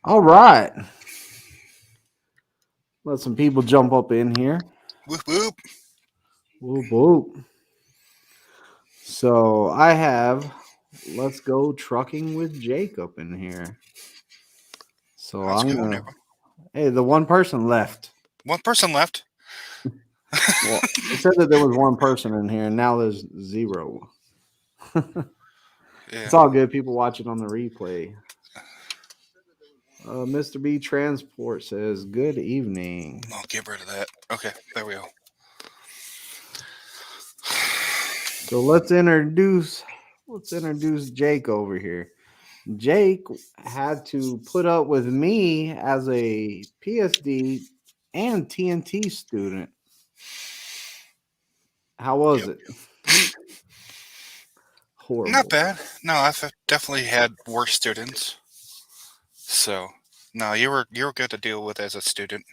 All right. Let some people jump up in here. Whoop whoop. Whoop, whoop. So I have Let's Go Trucking with Jake up in here. So How's it I'm going, gonna. everyone? Hey, the one person left. One person left. Well, it said that there was one person in here, and now there's zero. Yeah. It's all good. People watch it on the replay. Mr. B Transport says, "Good evening." I'll get rid of that. Okay, there we go. So let's introduce Jake over here. Jake had to put up with me as a PSD and TNT student. How was Yep. it? Not Horrible. bad. No, I've definitely had worse students. So, no, you were good to deal with as a student.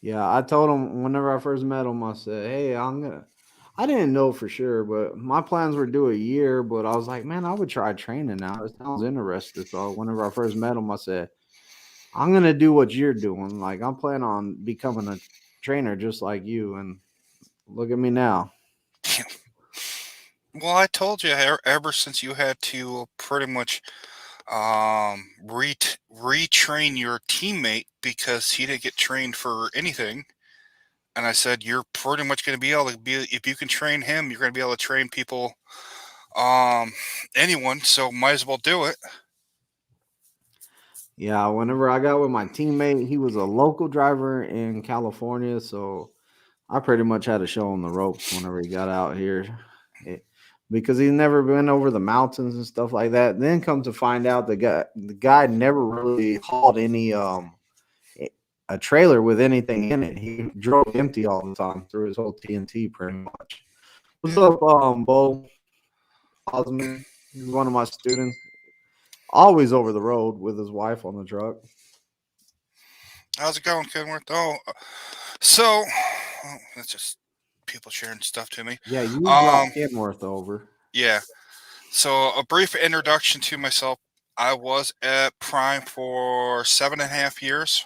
Yeah, I told him whenever I first met him, I said, "Hey, I didn't know for sure, but my plans were to do a year. But I was like, man, I would try training now. It sounds interesting." So whenever I first met him, I said, "I'm gonna do what you're doing. Like I'm planning on becoming a trainer just like you." And look at me now. Well, I told you ever since you had to pretty much retrain your teammate because he didn't get trained for anything. And I said, you're pretty much going to be able to be, if you can train him, you're going to be able to train people, um, anyone. So might as well do it. Yeah, whenever I got with my teammate, he was a local driver in California, so I pretty much had to show him the ropes whenever he got out here. It- because he's never been over the mountains and stuff like that. Then come to find out the guy never really hauled a a trailer with anything in it. He drove empty all the time through his whole TNT pretty much. What's Yeah. up, Bo Osman? He's one of my students. Always over the road with his wife on the truck. How's it going, Kenworth? So that's just people sharing stuff to me. Yeah, you brought Um, Kenworth over. yeah. So a brief introduction to myself. I was at Prime for 7.5 years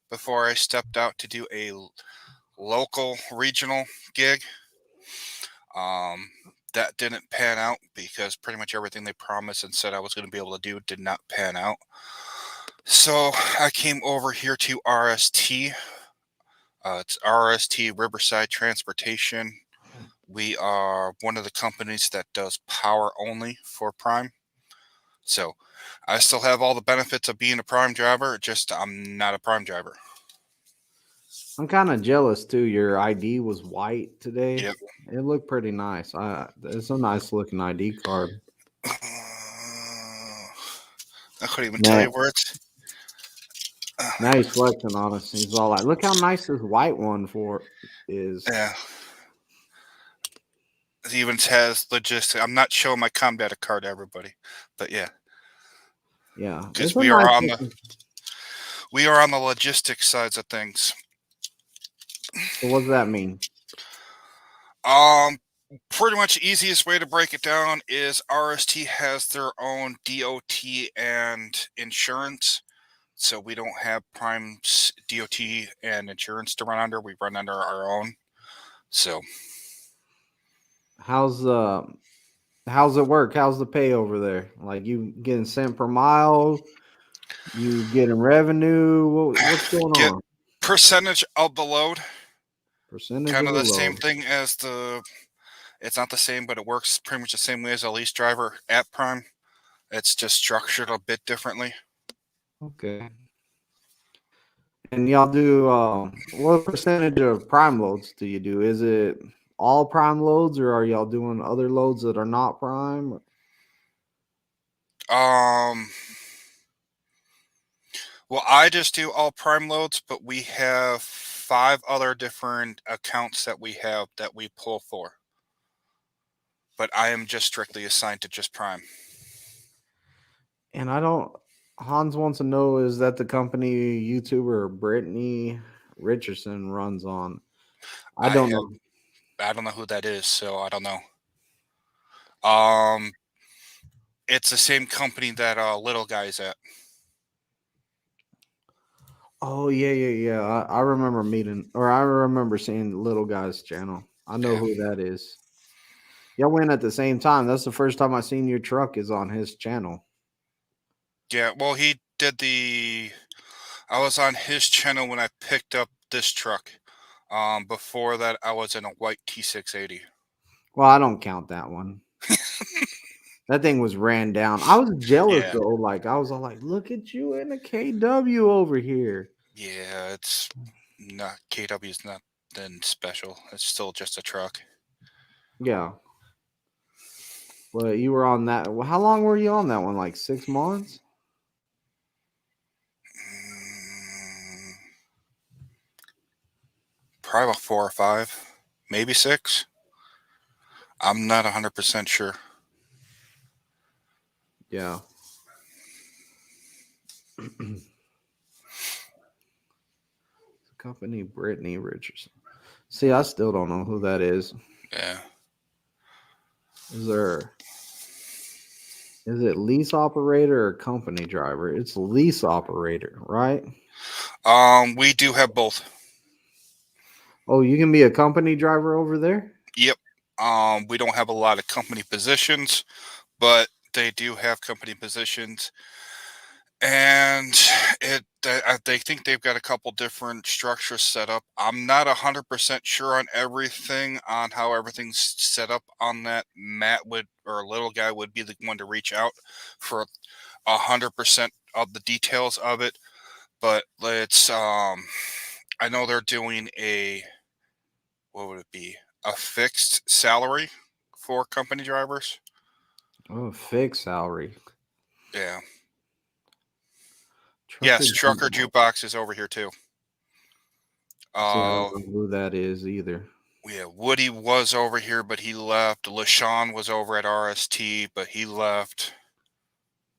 before I stepped out to do a local regional gig. Um, that didn't pan out because pretty much everything they promised and said I was going to be able to do did not pan out. So I came over here to RST. It's RST Riverside Transportation. We are one of the companies that does power only for Prime. So I still have all the benefits of being a Prime driver, just I'm not a Prime driver. I'm kind of jealous too. Your ID was white today. Yep. It looked pretty nice. It's a nice looking ID card. I couldn't even tell Now, you where it's. now he's flexing on us. He's all like, "Look how nice this white one for is." Yeah. It even has logistics. I'm not showing my combat card to everybody, but yeah, Yeah, because it's a nice looking. we are on the logistics sides of things. So what does that mean? Um, Pretty much easiest way to break it down is RST has their own DOT and insurance. So we don't have Prime's DOT and insurance to run under. We run under our own. So How's uh how's it work? How's the pay over there? Like you getting cent per mile? You getting revenue? What's going get on? percentage of the load. Percentage Kind of of the the same load. thing as the. It's not the same, but it works pretty much the same way as a lease driver at Prime. It's just structured a bit differently. Okay. And y'all do what percentage of prime loads do you do? Is it all prime loads or are y'all doing other loads that are not prime? Um, well, I just do all Prime loads, but we have 5 other different accounts that we have that we pull for. But I am just strictly assigned to just Prime. And I don't Hans wants to know, is that the company YouTuber Brittany Richardson runs on? I I don't have know. I don't know who that is, so I don't know. Um, It's the same company that Little Guy's at. Oh yeah. I remember meeting, or I remember seeing Little Guy's channel. I know Yeah. who that is. Y'all went at the same time. That's the first time I seen your truck is on his channel. Yeah, well, he did the. I was on his channel when I picked up this truck. Before that, I was in a white T680. Well, I don't count that one. That thing was ran down. I was jealous Yeah, though. Like I was all like, "Look at you in a KW over here." yeah, it's not KW's nothing special. It's still just a truck. Yeah, but you were on that. Well, how long were you on that one? Like 6 months? Mm, Probably about 4 or 5, maybe 6. I'm not 100% sure. Yeah. Company Brittany Richardson. See, I still don't know who that is. Yeah. Is there? Is it lease operator or company driver? It's lease operator, right? We do have both. Oh, you can be a company driver over there? Yep. We don't have a lot of company positions, but they do have company positions, and they think they've got a couple different structures set up. I'm not 100% sure on everything on how everything's set up on that. Matt would, or Little Guy would be the one to reach out for 100% of the details of it. But let's I know they're doing a, what would it be, a fixed salary for company drivers. Oh, fixed salary. Yeah. Trucker Yes, Trucker jukebox. Jukebox is over here too. See, I don't Uh, know who that is either. yeah, Woody was over here, but he left. LaShawn was over at RST, but he left.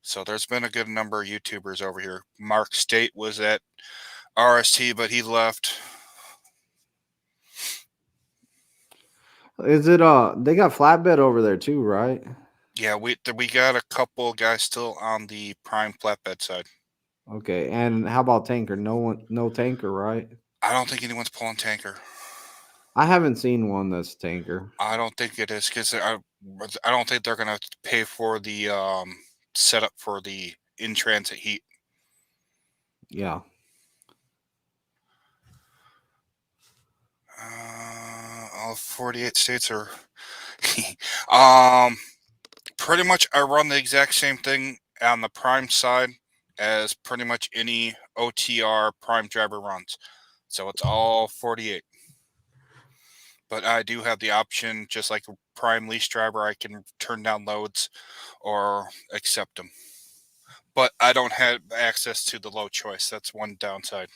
So there's been a good number of YouTubers over here. Mark State was at RST, but he left. Is it they got flatbed over there too, right? Yeah, we got a couple guys still on the prime flatbed side. Okay. And how about tanker? No one, no tanker, right? I don't think anyone's pulling tanker. I haven't seen one that's tanker. I don't think it is because I don't think they're gonna pay for the setup for the in transit heat. Yeah. All 48 states are um pretty much. I run the exact same thing on the prime side as pretty much any OTR prime driver runs. So it's all 48. But I do have the option, just like a prime lease driver, I can turn down loads or accept them. But I don't have access to the low choice. That's one downside.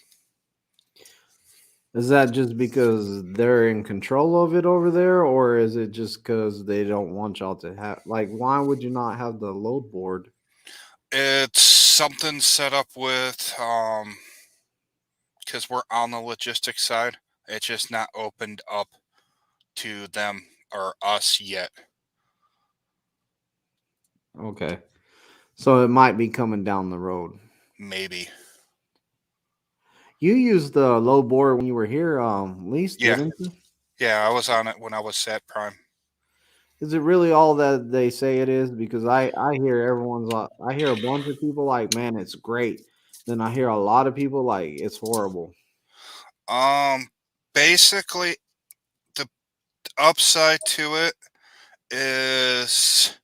Is that just because they're in control of it over there, or is it just because they don't want y'all to have? Like, why would you not have the load board? It's something set up with because we're on the logistics side. It's just not opened up to them or us yet. Okay, so it might be coming down the road. Maybe. You used the load board when you were here, least, Yeah. didn't you? Yeah, I was on it when I was at Prime. Is it really all that they say it is? Because I hear everyone's I hear a bunch of people like, man, it's great. Then I hear a lot of people like it's horrible. Um, Basically, the upside to it is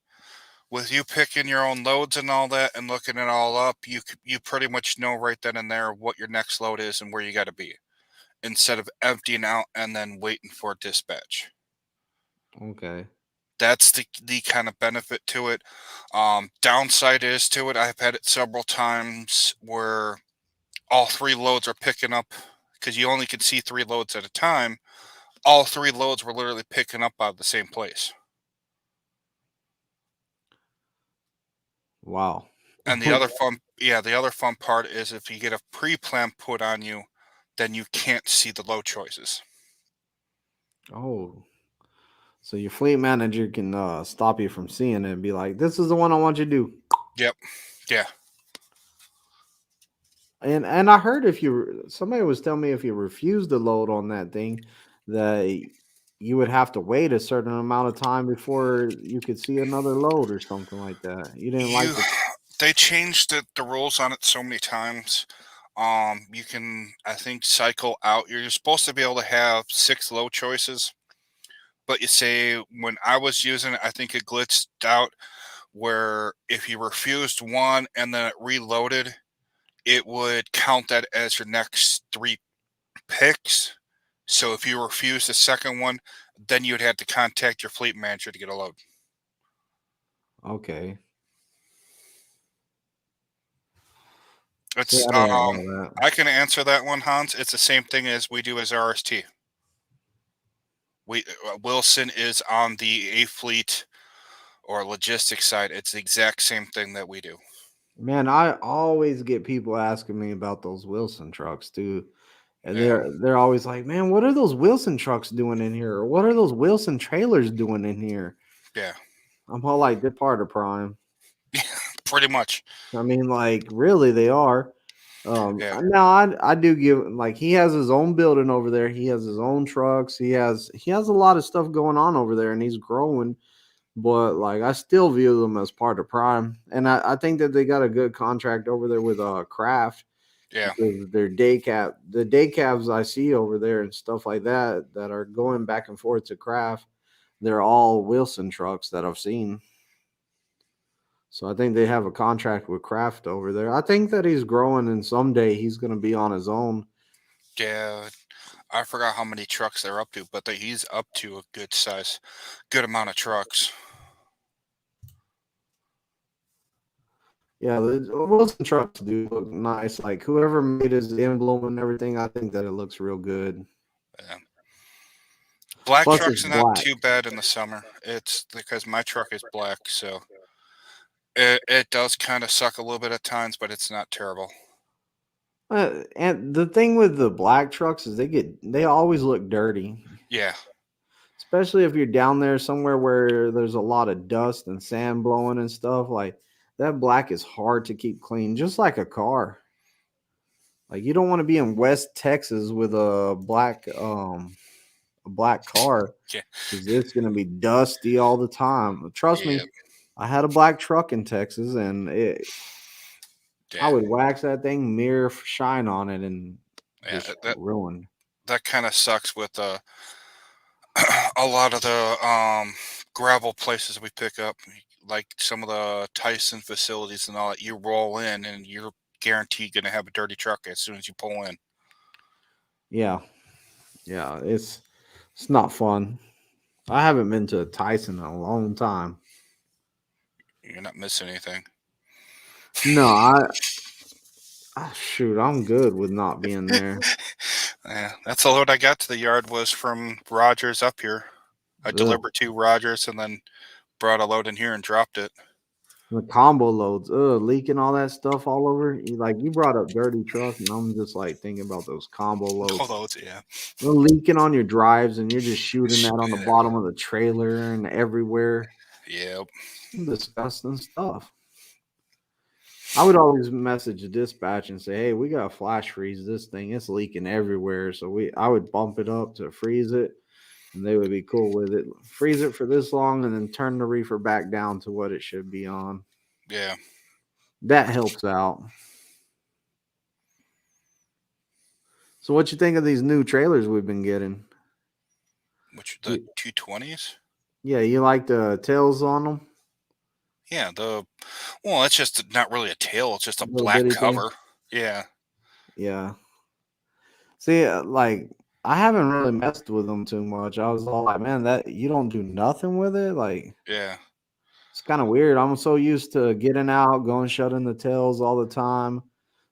with you picking your own loads and all that and looking it all up, you pretty much know right then and there what your next load is and where you got to be, instead of emptying out and then waiting for dispatch. Okay. That's the kind of benefit to it. Downside is to it, I've had it several times where all three loads are picking up because you only can see three loads at a time. All three loads were literally picking up out of the same place. Wow. And the other fun part is if you get a pre-plan put on you, then you can't see the load choices. Oh, So your fleet manager can stop you from seeing it and be like, "This is the one I want you to do." Yep. Yeah. And I heard if you somebody was telling me if you refuse to load on that thing, that you would have to wait a certain amount of time before you could see another load or something like that. You didn't like You the they changed the rules on it so many times. You can, I think, cycle out. You're supposed to be able to have 6 low choices, but you say when I was using it, I think it glitched out where if you refused one and then it reloaded, it would count that as your next 3 picks. So if you refuse the second one, then you'd have to contact your fleet manager to get a load. okay. See, It's I didn't know that. I can answer that one, Hans. It's the same thing as we do as RST. Wilson is on the A fleet or logistics side. It's the exact same thing that we do. Man, I always get people asking me about those Wilson trucks too. And Yeah, they're always like, "Man, what are those Wilson trucks doing in here? Or what are those Wilson trailers doing in here?" yeah, I'm all like, "They're part of Prime." pretty much. I mean, like, really, they are. Yeah, Now I do give like he has his own building over there. He has his own trucks. He has a lot of stuff going on over there, and he's growing. But like, I still view them as part of Prime, and I think that they got a good contract over there with Kraft yeah, because the day cabs I see over there and stuff like that that are going back and forth to Kraft, they're all Wilson trucks that I've seen. So I think they have a contract with Kraft over there. I think that he's growing, and someday he's going to be on his own. yeah. I forgot how many trucks they're up to, but he's up to a good size, good amount of trucks. Yeah, the Wilson trucks do look nice. Like whoever made his emblem and everything, I think that it looks real good. Yeah. Black Plus, it's trucks are not black. too bad in the summer. It's because my truck is black, so it does kind of suck a little bit at times, but it's not terrible. And the thing with the black trucks is they always look dirty, Yeah, especially if you're down there somewhere where there's a lot of dust and sand blowing and stuff. Like that black is hard to keep clean, just like a car. Like you don't want to be in West Texas with a black car yeah, because it's gonna be dusty all the time. Trust yeah, me, I had a black truck in Texas, and I yeah, would wax that thing, mirror shine on it, and yeah. just That ruined. that kind of sucks with a lot of the gravel places we pick up, like some of the Tyson facilities and all that. You roll in, and you're guaranteed going to have a dirty truck as soon as you pull in. Yeah, yeah, it's not fun. I haven't been to Tyson in a long time. You're not missing anything. No, shoot, I'm good with not being there. Yeah, that's the load I got to the yard was from Rogers up here. I Ugh. delivered to Rogers and then brought a load in here and dropped it. The combo loads, leaking all that stuff all over. Like you brought up dirty truck, and I'm just like thinking about those combo All loads. loads, yeah. They're leaking on your drives, and you're just shooting that on the Yeah. bottom of the trailer and everywhere. Yep. Disgusting stuff. I would always message the dispatch and say, "Hey, we got to flash freeze this thing. It's leaking everywhere." So I would bump it up to freeze it, and they would be cool with it. Freeze it for this long, and then turn the reefer back down to what it should be on. Yeah. That helps out. So, what you think of these new trailers we've been getting? Which the You, 220s? yeah, you like the tails on them, Yeah, well, it's just not really a tail, it's just a little black bitty thing. cover. Yeah. Yeah. See, like I haven't really messed with them too much. I was all like, man, that you don't do nothing with it. Like Yeah. it's kind of weird. I'm so used to getting out, going shutting the tails all the time.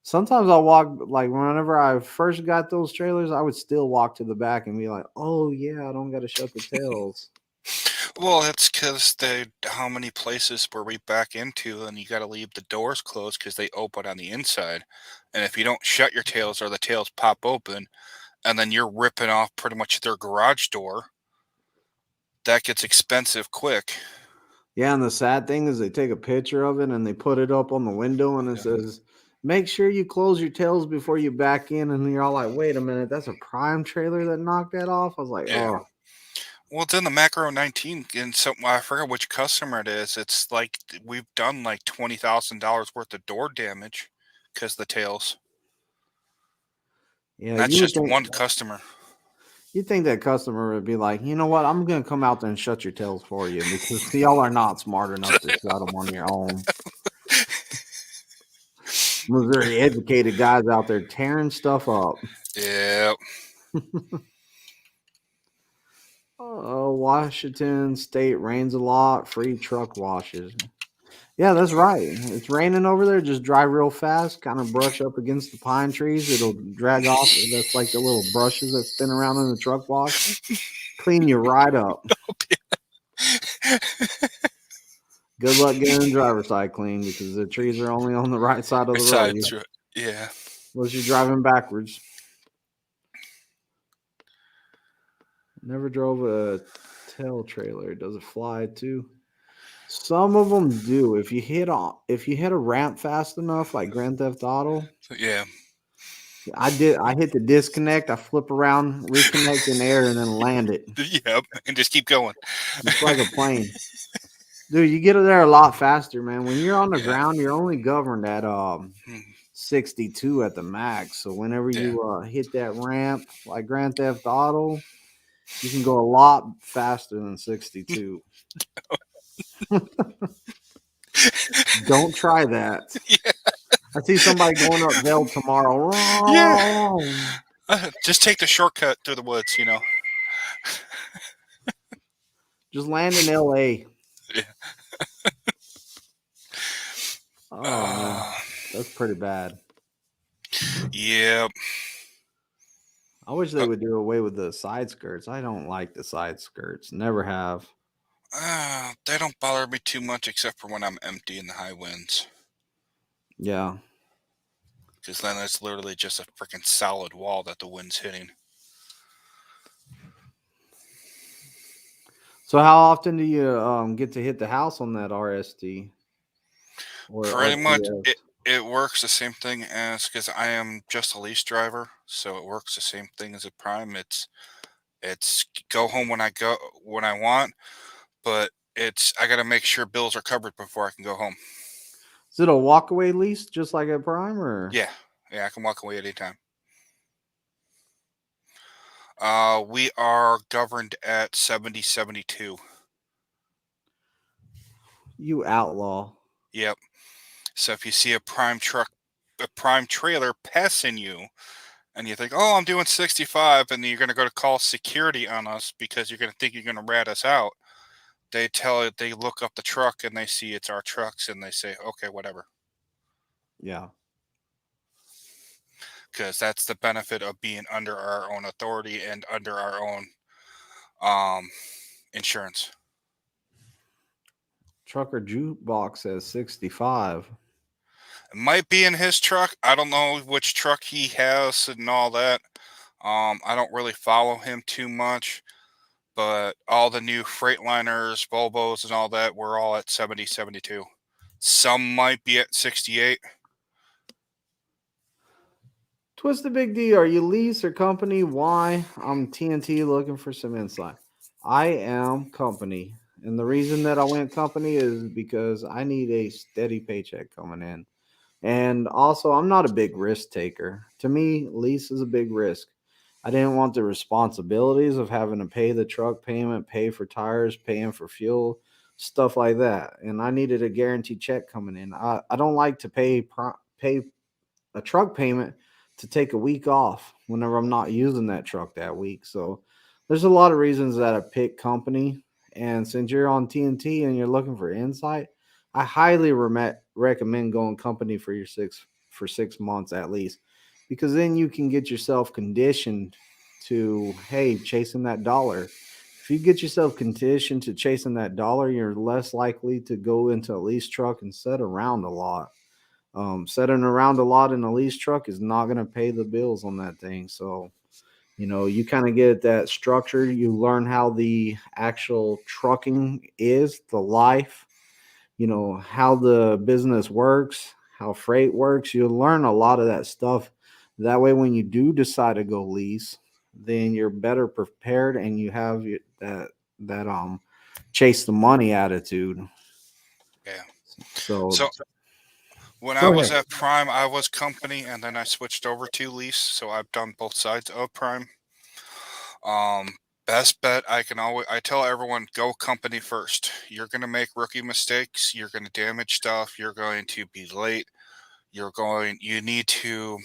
Sometimes I'll walk like whenever I first got those trailers, I would still walk to the back and be like, "Oh yeah, I don't got to shut the tails." Well, it's because how many places where we back into and you got to leave the doors closed because they open on the inside. And if you don't shut your tails or the tails pop open, and then you're ripping off pretty much their garage door, that gets expensive quick. Yeah, and the sad thing is they take a picture of it and they put it up on the window and it Yeah. says, "Make sure you close your tails before you back in." And you're all like, "Wait a minute, that's a Prime trailer that knocked that off." I was like, Yeah. "Oh, Well, it's in the Macro 19, and some I forget which customer it is. It's like we've done like $20,000 worth of door damage because the tails. yeah." And that's just one customer. You think that customer would be like, "You know what? I'm gonna come out there and shut your tails for you because y'all are not smart enough to shut them on your own." Missouri educated guys out there tearing stuff up. Yeah. Washington State rains a lot. Free truck washes. Yeah, that's right. It's raining over there. Just drive real fast, kind of brush up against the pine trees. It'll drag off. That's like the little brushes that spin around in the truck wash. Clean you right up. Good luck getting the driver's side clean because the trees are only on the right side of the road. Besides, yeah. Unless you're driving backwards. Never drove a tail trailer. Does it fly too? Some of them do. If you hit a ramp fast enough, like Grand Theft Auto, Yeah. I did. I hit the disconnect. I flip around, reconnect in air, and then land it. Yep. And just keep going. It's like a plane, dude. You get there a lot faster, man. When you're on the Yeah. ground, you're only governed at Hmm. 62 at the max. So whenever Yeah. you hit that ramp, like Grand Theft Auto, you can go a lot faster than 62. Don't try that. Yeah. I see somebody going up Vail Yeah. tomorrow. Just take the shortcut through the woods, you know. Just land in LA. Yeah. Oh man, that's pretty bad. Yeah. I wish they would do away with the side skirts. I don't like the side skirts. Never have. They don't bother me too much except for when I'm empty in the high winds. Yeah. Because then it's literally just a freaking solid wall that the wind's hitting. So how often do you get to hit the house on that RST or Pretty much, RTS? it works the same thing as because I am just a lease driver, so it works the same thing as a prime. It's go home when I want, but it's I gotta make sure bills are covered before I can go home. Is it a walkaway lease just like a Prime or Yeah, yeah, I can walk away anytime. We are governed at 7072. you outlaw? Yep. So if you see a prime trailer passing you, and you think, "Oh, I'm doing 65," and then you're going to go to call security on us because you're going to think you're going to rat us out. They look up the truck and they see it's our trucks and they say, "Okay, whatever," Yeah. because that's the benefit of being under our own authority and under our own um insurance. Trucker jukebox says 65. It might be in his truck. I don't know which truck he has and all that. I don't really follow him too much, but all the new Freightliners, Volvos, and all that, we're all at 7072. Some might be at 68. Twist the big D. Are you lease or company? Why? I'm TNT looking for some insight. I am company. And the reason that I went company is because I need a steady paycheck coming in. And also, I'm not a big risk taker. To me, lease is a big risk. I didn't want the responsibilities of having to pay the truck payment, pay for tires, paying for fuel, stuff like that. And I needed a guaranteed check coming in. I don't like to pay a truck payment to take a week off whenever I'm not using that truck that week. So there's a lot of reasons that I pick company. And since you're on TNT and you're looking for insight, I highly recommend going company for your 6 months at least, because then you can get yourself conditioned to, hey, chasing that dollar. If you get yourself conditioned to chasing that dollar, you're less likely to go into a lease truck and sit around a lot. Setting around a lot in a lease truck is not going to pay the bills on that thing. So You kind of get that structure. You learn how the actual trucking is, the life, how the business works, how freight works. You'll learn a lot of that stuff. That way, when you do decide to go lease, then you're better prepared and you have that chase the money attitude. Yeah. So So when I go was ahead. at Prime, I was company, and then I switched over to lease. So I've done both sides of Prime. Um, Best bet I tell everyone, go company first. You're gonna make rookie mistakes. You're gonna damage stuff. You're going to be late. You need to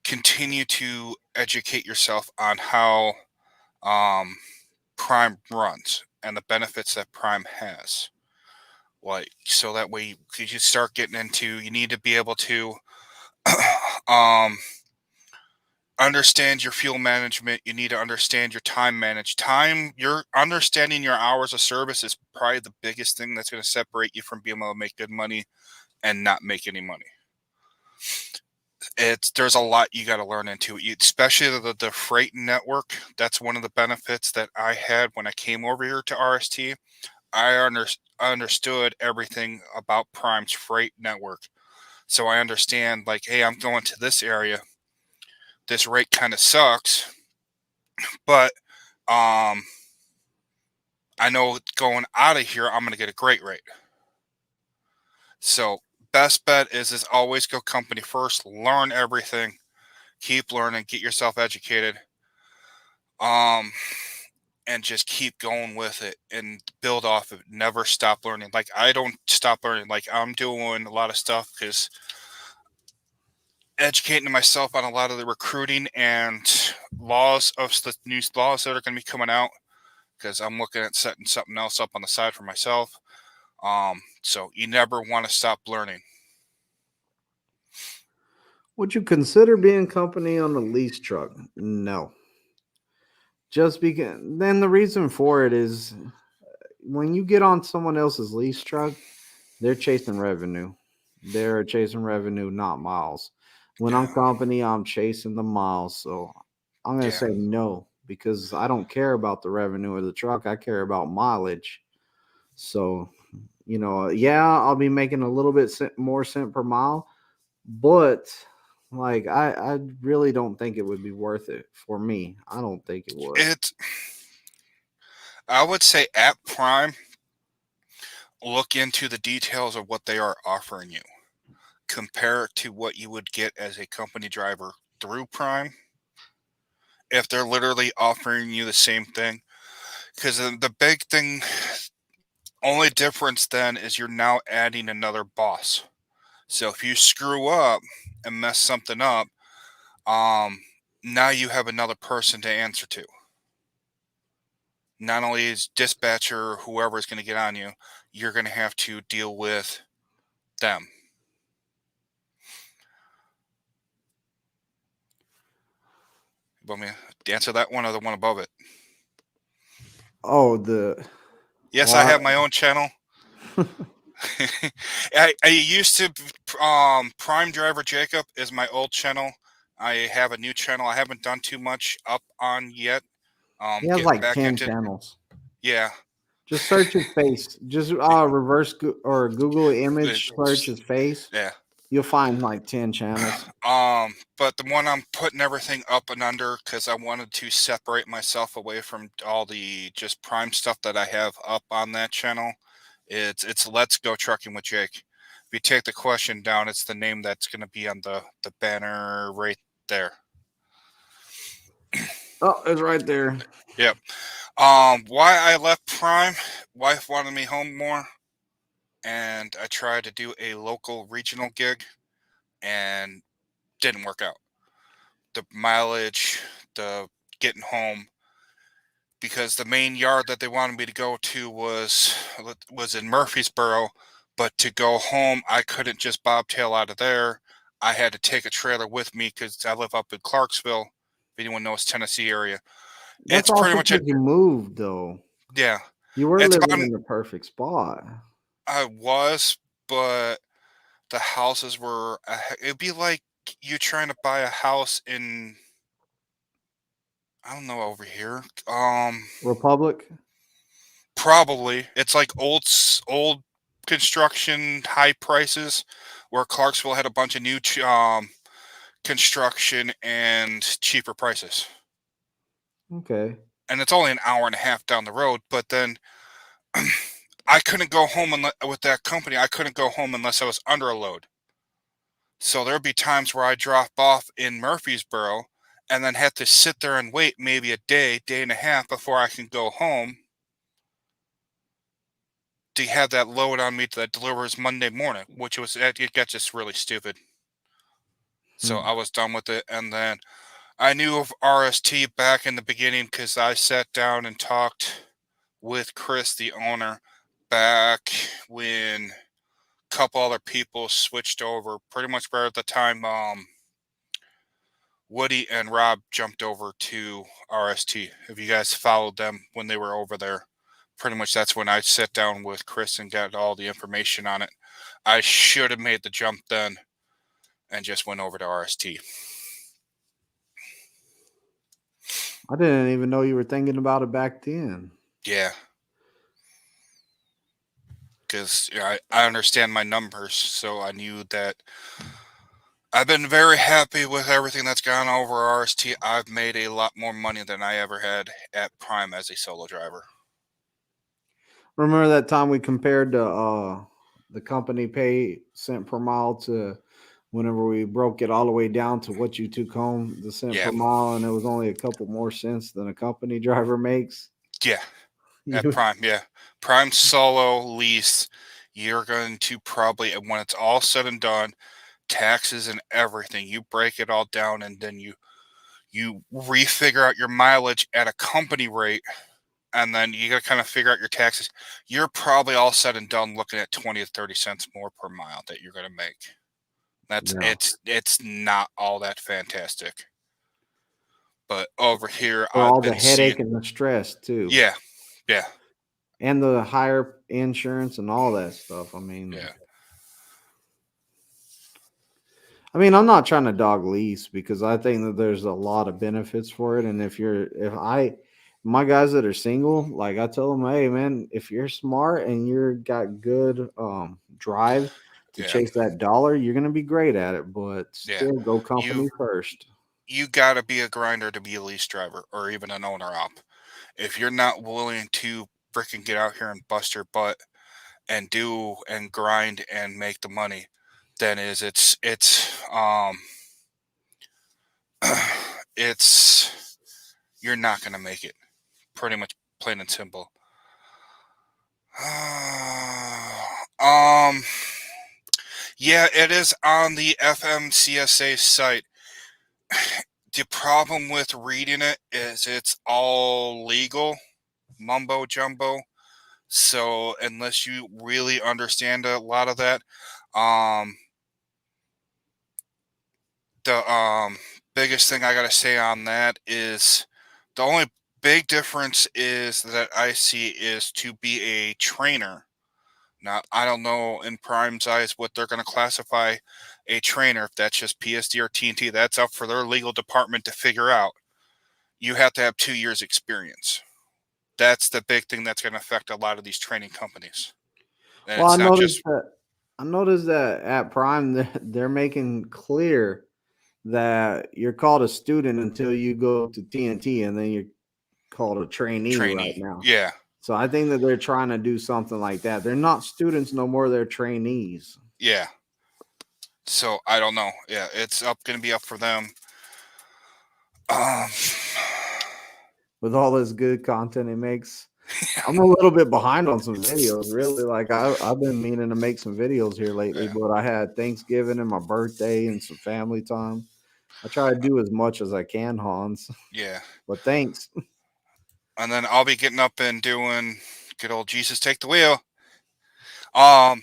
continue to educate yourself on how um, Prime runs and the benefits that Prime has. Like, so that way you start getting into, you need to be able to um, understand your fuel management. You need to understand your time. You're understanding your hours of service is probably the biggest thing that's going to separate you from being able to make good money and not make any money. There's a lot you got to learn into it, especially the freight network. That's one of the benefits that I had when I came over here to RST. Understood everything about Prime's freight network. So I understand, like, hey, I'm going to this area. This rate kind of sucks, but um, I know going out of here, I'm going to get a great rate. So best bet is always go company first. Learn everything. Keep learning. Get yourself educated. Um, and just keep going with it and build off of it. Never stop learning. Like, I don't stop learning. Like, I'm doing a lot of stuff because educating myself on a lot of the recruiting and laws of the new laws that are going to be coming out, because I'm looking at setting something else up on the side for myself. So you never want to stop learning. Would you consider being company on a lease truck? No. Just because then the reason for it is when you get on someone else's lease truck, they're chasing revenue. They're chasing revenue, not miles. When I'm Yeah, company, I'm chasing the miles. So I'm going to yeah. say no because I don't care about the revenue of the truck. I care about mileage. So, yeah, I'll be making a little bit more cent per mile, but like I really don't think it would be worth it for me. I don't think it would. It. I would say at Prime, look into the details of what they are offering you. Compare it to what you would get as a company driver through Prime. If they're literally offering you the same thing, because the big thing, only difference then is you're now adding another boss. So if you screw up and mess something up, um, now you have another person to answer to. Not only is dispatcher or whoever is going to get on you, you're going to have to deal with them. You want me to answer that one or the one above it? Oh, the Yes, I well, have my own channel. I used to Prime Driver Jacob is my old channel. I have a new channel I haven't done too much up on yet. he has Getting like back 10 into, channels. yeah. Just search his face. Just reverse or Google image search his face. Yeah. You'll find like 10 channels. But the one I'm putting everything up and under because I wanted to separate myself away from all the just Prime stuff that I have up on that channel. It's Let's Go Trucking with Jake. If you take the question down, it's the name that's going to be on the banner right there. Oh, it's right there. Yep. Why I left Prime? Wife wanted me home more, and I tried to do a local regional gig, and didn't work out. The mileage, the getting home, because the main yard that they wanted me to go to was in Murfreesboro, but to go home I couldn't just bobtail out of there. I had to take a trailer with me because I live up in Clarksville. If anyone knows Tennessee area, That's it's pretty also much a because you moved, though. yeah. You were It's living about in the perfect spot. I was, but the houses were. It'd be like you trying to buy a house in I don't know over here. Republic. Probably it's like old construction, high prices, where Clarksville had a bunch of new construction and cheaper prices. Okay. And it's only an hour and a half down the road. But then I couldn't go home with that company. I couldn't go home unless I was under a load. So there'd be times where I drop off in Murfreesboro and then have to sit there and wait maybe a day and a half before I can go home to have that load on me that delivers Monday morning, which it got just really stupid. So I was done with it, and then I knew of RST back in the beginning because I sat down and talked with Chris, the owner, back when a couple other people switched over. Pretty much right at the time, Woody and Rob jumped over to RST. If you guys followed them when they were over there, pretty much that's when I sat down with Chris and got all the information on it. I should have made the jump then and just went over to RST. I didn't even know you were thinking about it back then. Yeah. Because I understand my numbers, so I knew that I've been very happy with everything that's gone over RST. I've made a lot more money than I ever had at Prime as a solo driver. Remember that time we compared the company pay cent per mile to whenever we broke it all the way down to what you took home, the cent Yeah. per mile, and it was only a couple more cents than a company driver makes. Yeah. At You, Prime, yeah. Prime solo lease, you're going to probably, when it's all said and done, taxes and everything, you break it all down and then you refigure out your mileage at a company rate, and then you got to kind of figure out your taxes. You're probably all said and done looking at 20 to 30 cents more per mile that you're going to make. That's yeah, it's not all that fantastic. But over here, for I've all the been seeing, headache and the stress too, yeah, yeah, and the higher insurance and all that stuff. yeah, I mean, I'm not trying to dog lease because I think that there's a lot of benefits for it. And my guys that are single, like I tell them, hey man, if you're smart and you're got good drive to yeah, chase that dollar, you're gonna be great at it. But yeah. still, go You company first. you got to be a grinder to be a lease driver or even an owner op. If you're not willing to freaking get out here and bust your butt and do and grind and make the money, then it's you're not gonna make it. Pretty much plain and simple. um, yeah, it is on the FMCSA site. The problem with reading it is it's all legal mumbo jumbo. So unless you really understand a lot of that, um, the biggest thing I gotta say on that is the only big difference is that I see is to be a trainer. Now I don't know in Prime's eyes what they're gonna classify a trainer, if that's just PSD or TNT. That's up for their legal department to figure out. You have to have 2 years experience. That's the big thing that's gonna affect a lot of these training companies. And Well, it's not just I noticed that at Prime they're making clear that you're called a student until you go to TNT, and then you're called a trainee right trainee. now. Yeah. So I think that they're trying to do something like that. They're not students no more, they're trainees. Yeah. So I don't know. Yeah, it's going to be up for them. Um, With all this good content it makes. I'm a little bit behind on some videos, really. Like I've been meaning to make some videos here lately, yeah, but I had Thanksgiving and my birthday and some family time. I try to do as much as I can, Hans. yeah. But thanks. And then I'll be getting up and doing good old Jesus take the wheel. Um,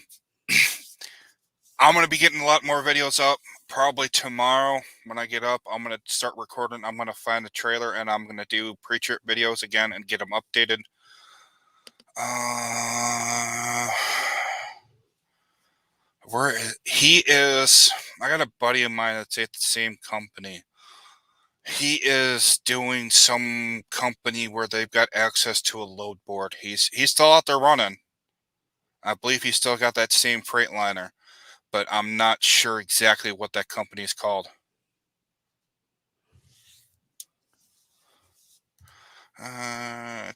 I'm going to be getting a lot more videos up probably tomorrow when I get up. I'm going to start recording. I'm going to find a trailer and I'm going to do pre-trip videos again and get them updated. Where he is, I got a buddy of mine that's at the same company. He is doing some company where they've got access to a load board. He's still out there running. I believe he's still got that same Freightliner, but I'm not sure exactly what that company is called.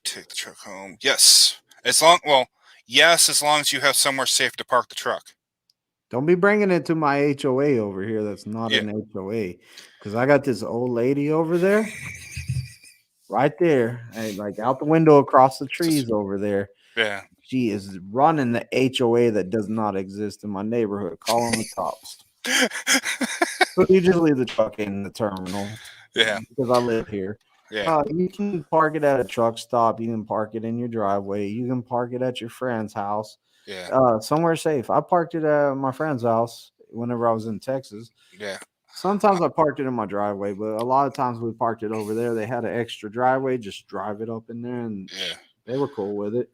Take the truck home. Yes. As long as you have somewhere safe to park the truck. Don't be bringing it to my HOA over here. That's not Yeah. an HOA, because I got this old lady over there, right there, like out the window across the trees over there. Yeah. She is running the HOA that does not exist in my neighborhood. Calling the cops. So you just leave the truck in the terminal. Yeah. Because I live here. Yeah. You can park it at a truck stop. You can park it in your driveway. You can park it at your friend's house. Yeah. Somewhere safe. I parked it at my friend's house whenever I was in Texas. Yeah. Sometimes I parked it in my driveway, but a lot of times we parked it over there. They had an extra driveway. Just drive it up in there, and Yeah. they were cool with it.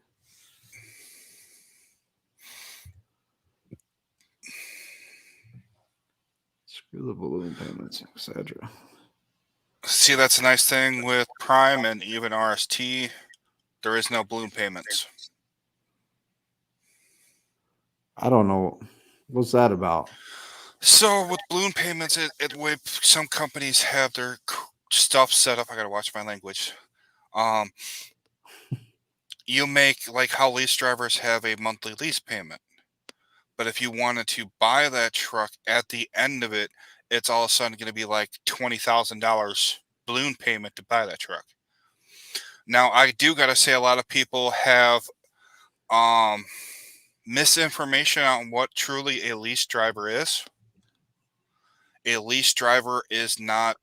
Screw the balloon payments, etc. See, that's a nice thing with Prime and even RST. There is no balloon payments. I don't know. What's that about? So with balloon payments, the way some companies have their stuff set up, I gotta watch my language. You make like how lease drivers have a monthly lease payment, but if you wanted to buy that truck at the end of it, it's all of a sudden going to be like $20,000 balloon payment to buy that truck. Now, I do gotta say, a lot of people have misinformation on what truly a lease driver is. A lease driver is not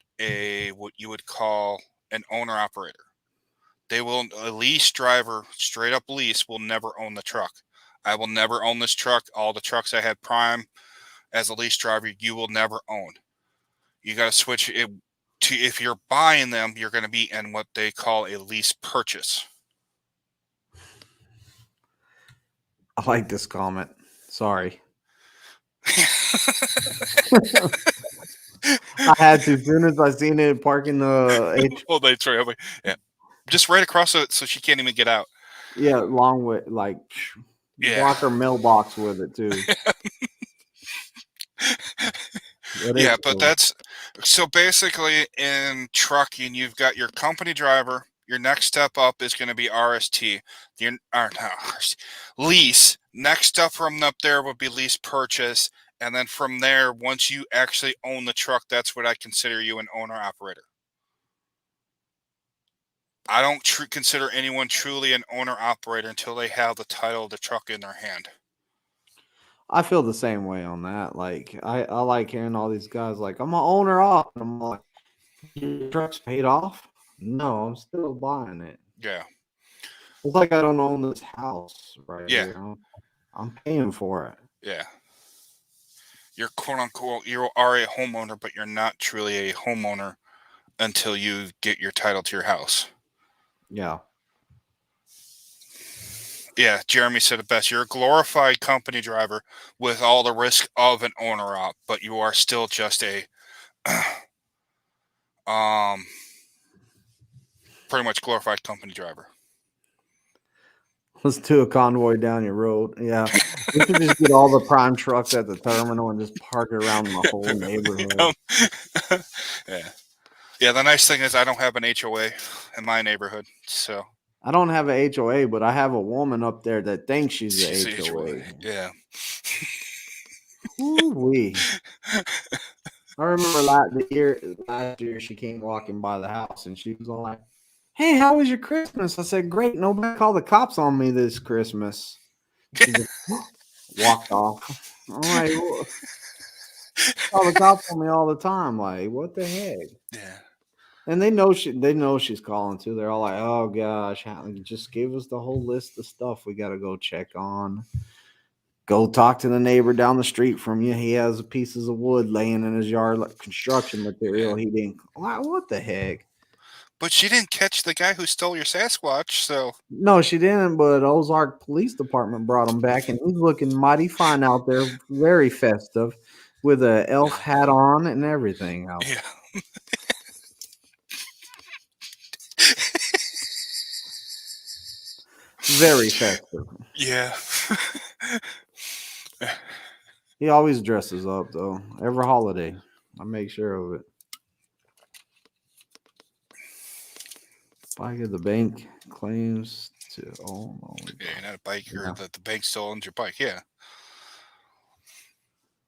what you would call an owner operator. A lease driver, straight up lease, will never own the truck. I will never own this truck. All the trucks I had Prime as a lease driver, you will never own. You got to switch it to, if you're buying them, you're going to be in what they call a lease purchase. I like this comment. Sorry. I had to. As soon as I seen it parking the Oh, that's right. Yeah, just right across it, so she can't even get out. Yeah, long way, like block her mailbox with it too. Yeah, but that's so basically in trucking, you've got your company driver. Your next step up is going to be RST. Lease. Next step from up there would be lease purchase. And then from there, once you actually own the truck, that's what I consider you an owner operator. I don't consider anyone truly an owner operator until they have the title of the truck in their hand. I feel the same way on that. Like I like hearing all these guys like, I'm an owner off. And I'm like, your truck's paid off? No, I'm still buying it. Yeah. It's like I don't own this house right Yeah. here. I'm paying for it. Yeah. You're quote unquote, you are a homeowner, but you're not truly a homeowner until you get your title to your house. Yeah. Yeah, Jeremy said it best. You're a glorified company driver with all the risk of an owner op, but you are still just a pretty much glorified company driver. Let's do a convoy down your road. Yeah. We should just get all the Prime trucks at the terminal and just park it around the whole neighborhood. Yeah. Yeah, the nice thing is I don't have an HOA in my neighborhood, so. I don't have a HOA, but I have a woman up there that thinks she's a HOA. Yeah. Ooh-wee. I remember last year she came walking by the house and she was all like, "Hey, how was your Christmas?" I said, "Great. Nobody called the cops on me this Christmas." She just walked off. I'm like, well, call the cops on me all the time. Like, what the heck? Yeah. And they know she's calling too. They're all like, "Oh gosh, just give us the whole list of stuff we got to go check on. Go talk to the neighbor down the street from you. He has pieces of wood laying in his yard, like construction material. He didn't. What the heck?" But she didn't catch the guy who stole your Sasquatch, so. No, she didn't. But Ozark Police Department brought him back, and he's looking mighty fine out there, very festive, with a elf hat on and everything. Yeah. Very festive. Yeah. He always dresses up though. Every holiday, I make sure of it. Bike at the bank claims to own only Yeah, you're bike. not a biker. Yeah. The bank still owns your bike. Yeah.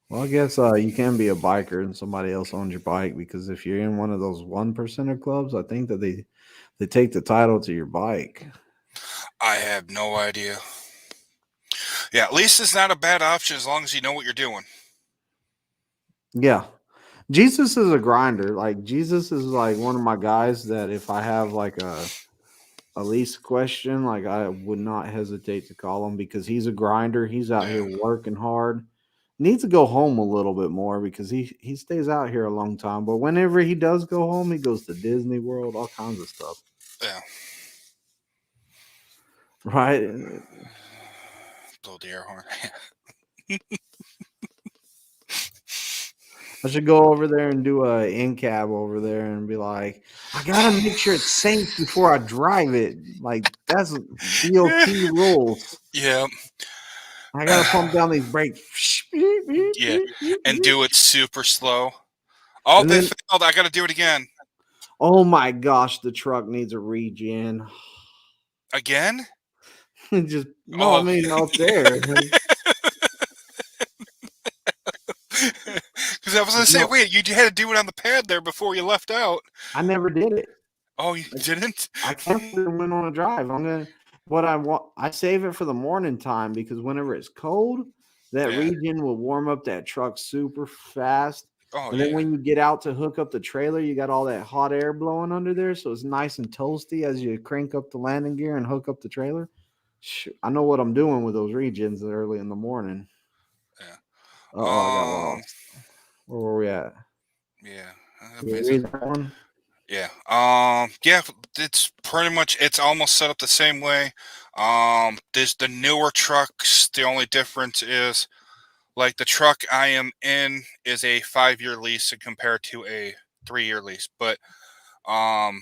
Well, I guess you can be a biker and somebody else owns your bike because if you're in one of those 1%er clubs, I think that they take the title to your bike. I have no idea. Yeah, at least it's not a bad option as long as you know what you're doing. Yeah. Jesus is a grinder. Like Jesus is like one of my guys that if I have like a lease question, like I would not hesitate to call him because he's a grinder. He's out Yeah. here working hard. Needs to go home a little bit more because he stays out here a long time. But whenever he does go home, he goes to Disney World, all kinds of stuff. Yeah. Right? Blow the air horn. I should go over there and do a in cab over there and be like, I gotta make sure it's safe before I drive it. Like that's DOT rules. Yeah. I gotta pump down these brakes. Yeah. And do it super slow. Oh, And they then, failed. I got to do it again. oh my gosh, the truck needs a regen. Again? Just no, I Oh. mean out there. Because I was going to say, No, wait, you had to do it on the pad there before you left out. I never did it. Oh, you didn't? I canceled it and went on a drive. I'm gonna what I want. I save it for the morning time because whenever it's cold, that Yeah. regen will warm up that truck super fast. Oh, And then yeah. when you get out to hook up the trailer, you got all that hot air blowing under there, so it's nice and toasty as you crank up the landing gear and hook up the trailer. I know what I'm doing with those regens early in the morning. Yeah. Oh, I got lost. Where were we at? Yeah. Did we read that one? Yeah. Yeah, it's pretty much, it's almost set up the same way. There's the newer trucks. The only difference is like the truck I am in is a 5-year lease compared to a 3-year lease, but um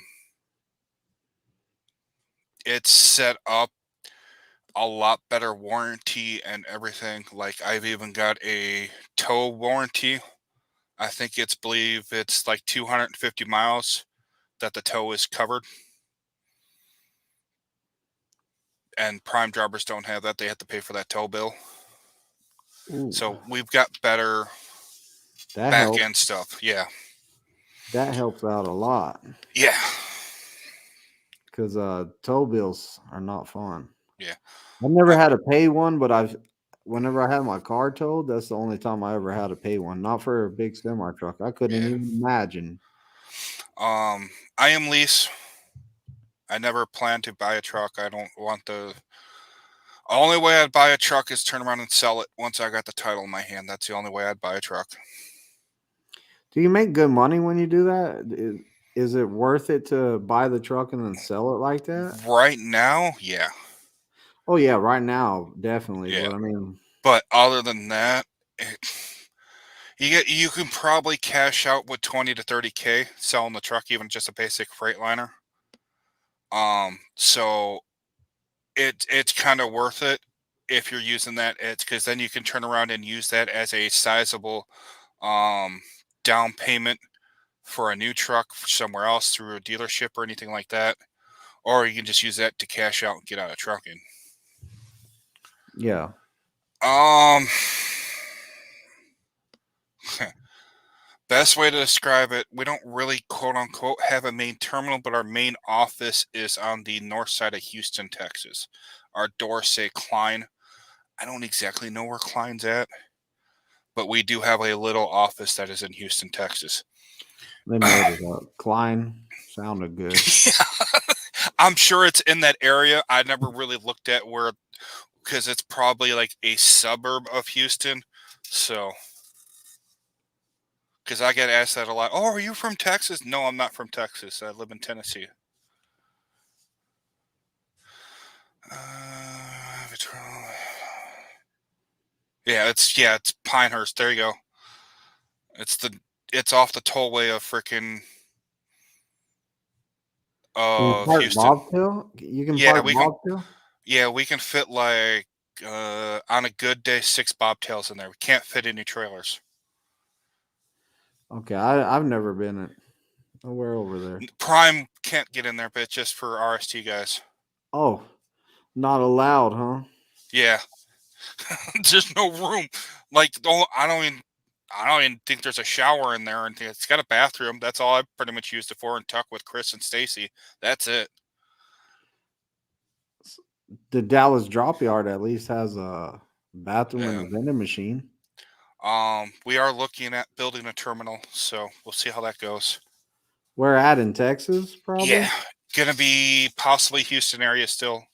it's set up a lot better warranty and everything. Like I've even got a tow warranty. I think believe it's like 250 miles that the tow is covered. And prime drivers don't have that. They have to pay for that tow bill. Ooh, So we've got better that back helps. end stuff. Yeah. That helps out a lot Yeah. because tow bills are not fun. Yeah. I've never had to pay one, but whenever I had my car towed, that's the only time I ever had to pay one. Not for a big semi truck. I couldn't Yeah. even imagine. I am lease. I never plan to buy a truck. I don't want the only way I'd buy a truck is turn around and sell it once I got the title in my hand. That's the only way I'd buy a truck. Do you make good money when you do that? Is it worth it to buy the truck and then sell it like that? Right now, yeah. Oh yeah, right now, definitely. Yeah. But I mean, But other than that, you can probably cash out with 20 to 30K selling the truck, even just a basic Freightliner. So it's kind of worth it if you're using that. It's because then you can turn around and use that as a sizable down payment for a new truck somewhere else through a dealership or anything like that. Or you can just use that to cash out and get out of trucking. yeah. Um, best way to describe it, we don't really quote unquote have a main terminal, but our main office is on the north side of Houston, Texas. Our doors say Klein. I don't exactly know where Klein's at, but we do have a little office that is in Houston, Texas. They made it up. Klein sounded good. I'm sure it's in that area. I never really looked at where, because it's probably like a suburb of Houston. So, because I get asked that a lot. Oh, are you from Texas? No, I'm not from Texas. I live in Tennessee. It's Pinehurst. There you go. It's off the tollway of freaking Can you park Houston. Bobtail? You can Yeah, park we can. Bobtail? Yeah, we can fit like on a good day 6 bobtails in there. We can't fit any trailers. Okay, I've never been nowhere over there. Prime can't get in there, but it's just for RST guys. Oh, not allowed, huh? Yeah, there's no room. Like, I don't even think there's a shower in there, and it's got a bathroom. That's all I pretty much used it for, and tuck with Chris and Stacy. That's it. The Dallas Drop Yard at least has a bathroom and Yeah. a vending machine. We are looking at building a terminal, so we'll see how that goes. Where at in Texas, Yeah, probably? gonna be possibly Houston area still,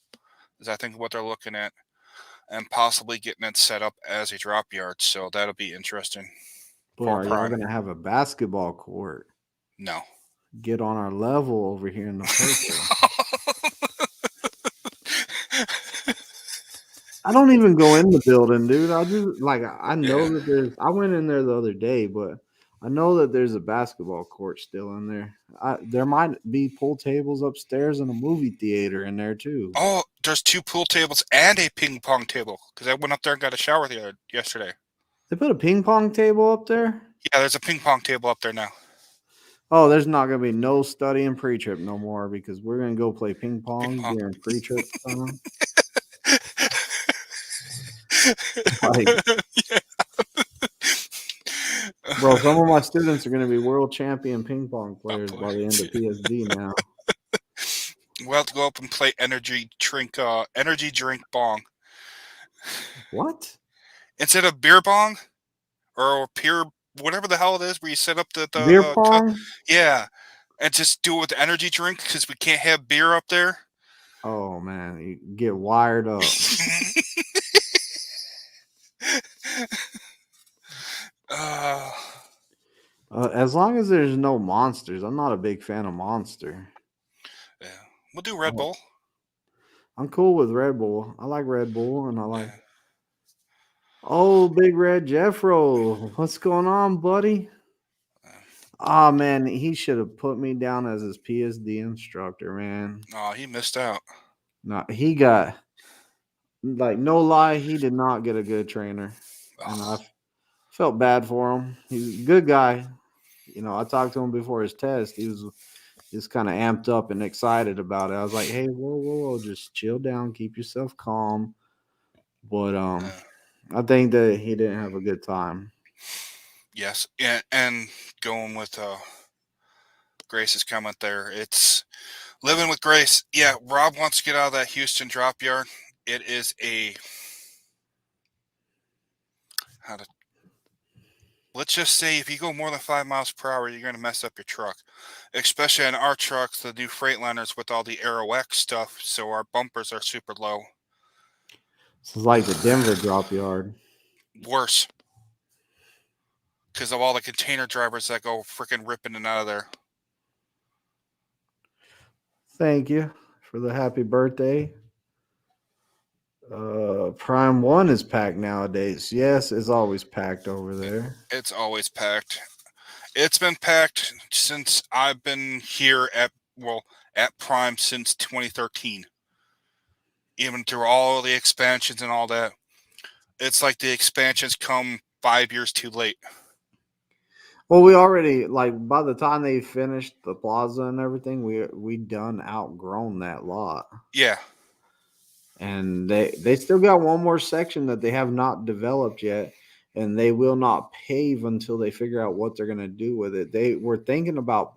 is I think what they're looking at, and possibly getting it set up as a drop yard. So that'll be interesting But for are y'all Prime. gonna have a basketball court? No. Get on our level over here in the purple. I don't even go in the building, dude. I just like I Yeah. know that there's. I went in there the other day, but I know that there's a basketball court still in there. There might be pool tables upstairs and a movie theater in there too. Oh, there's 2 pool tables and a ping pong table because I went up there and got a shower yesterday. They put a ping pong table up there. Yeah, there's a ping pong table up there now. Oh, there's not gonna be no study and pre-trip no more because we're gonna go play ping Ping pong pong. during pre-trip time. Like, bro, some of my students are gonna be world champion ping pong players by the end of PSD now. We'll have to go up and play energy drink bong What? instead of beer bong or beer, whatever the hell it is, where you set up Beer pong? yeah, and just do it with the energy drink because we can't have beer up there. Oh man, you get wired up. uh, As long as there's no monsters, I'm not a big fan of Monster. yeah, we'll do Red Oh, Bull. I'm cool with Red Bull. I like Red Bull, and I like. Yeah. Oh, Big Red Jeffro, what's going on, buddy? Ah, man, he should have put me down as his PSD instructor, man. Oh, he missed out. No, he got like no lie, he did not get a good trainer, and I Oh, felt bad for him. He's a good guy. You know, I talked to him before his test. He was just kind of amped up and excited about it. I was like, "Hey, whoa, just chill down, keep yourself calm." But uh, I think that he didn't have a good time. yes, and going with Grace's comment there, it's living with Grace. Yeah, Rob wants to get out of that Houston drop yard. It is a how to let's just say if you go more than 5 miles per hour, you're going to mess up your truck. Especially in our trucks, the new Freightliners with all the Aero X stuff, so our bumpers are super low. This is like the Denver drop yard. Worse, because of all the container drivers that go freaking ripping and out of there. Thank you for the happy birthday. Prime One is packed nowadays. Yes, it's always packed over there. It's always packed. It's been packed since I've been here at Prime since 2013. Even through all the expansions and all that, it's like the expansions come 5 years too late. Well, we already like by the time they finished the plaza and everything, we done outgrown that lot. Yeah, And they still got one more section that they have not developed yet, and they will not pave until they figure out what they're going to do with it. They were thinking about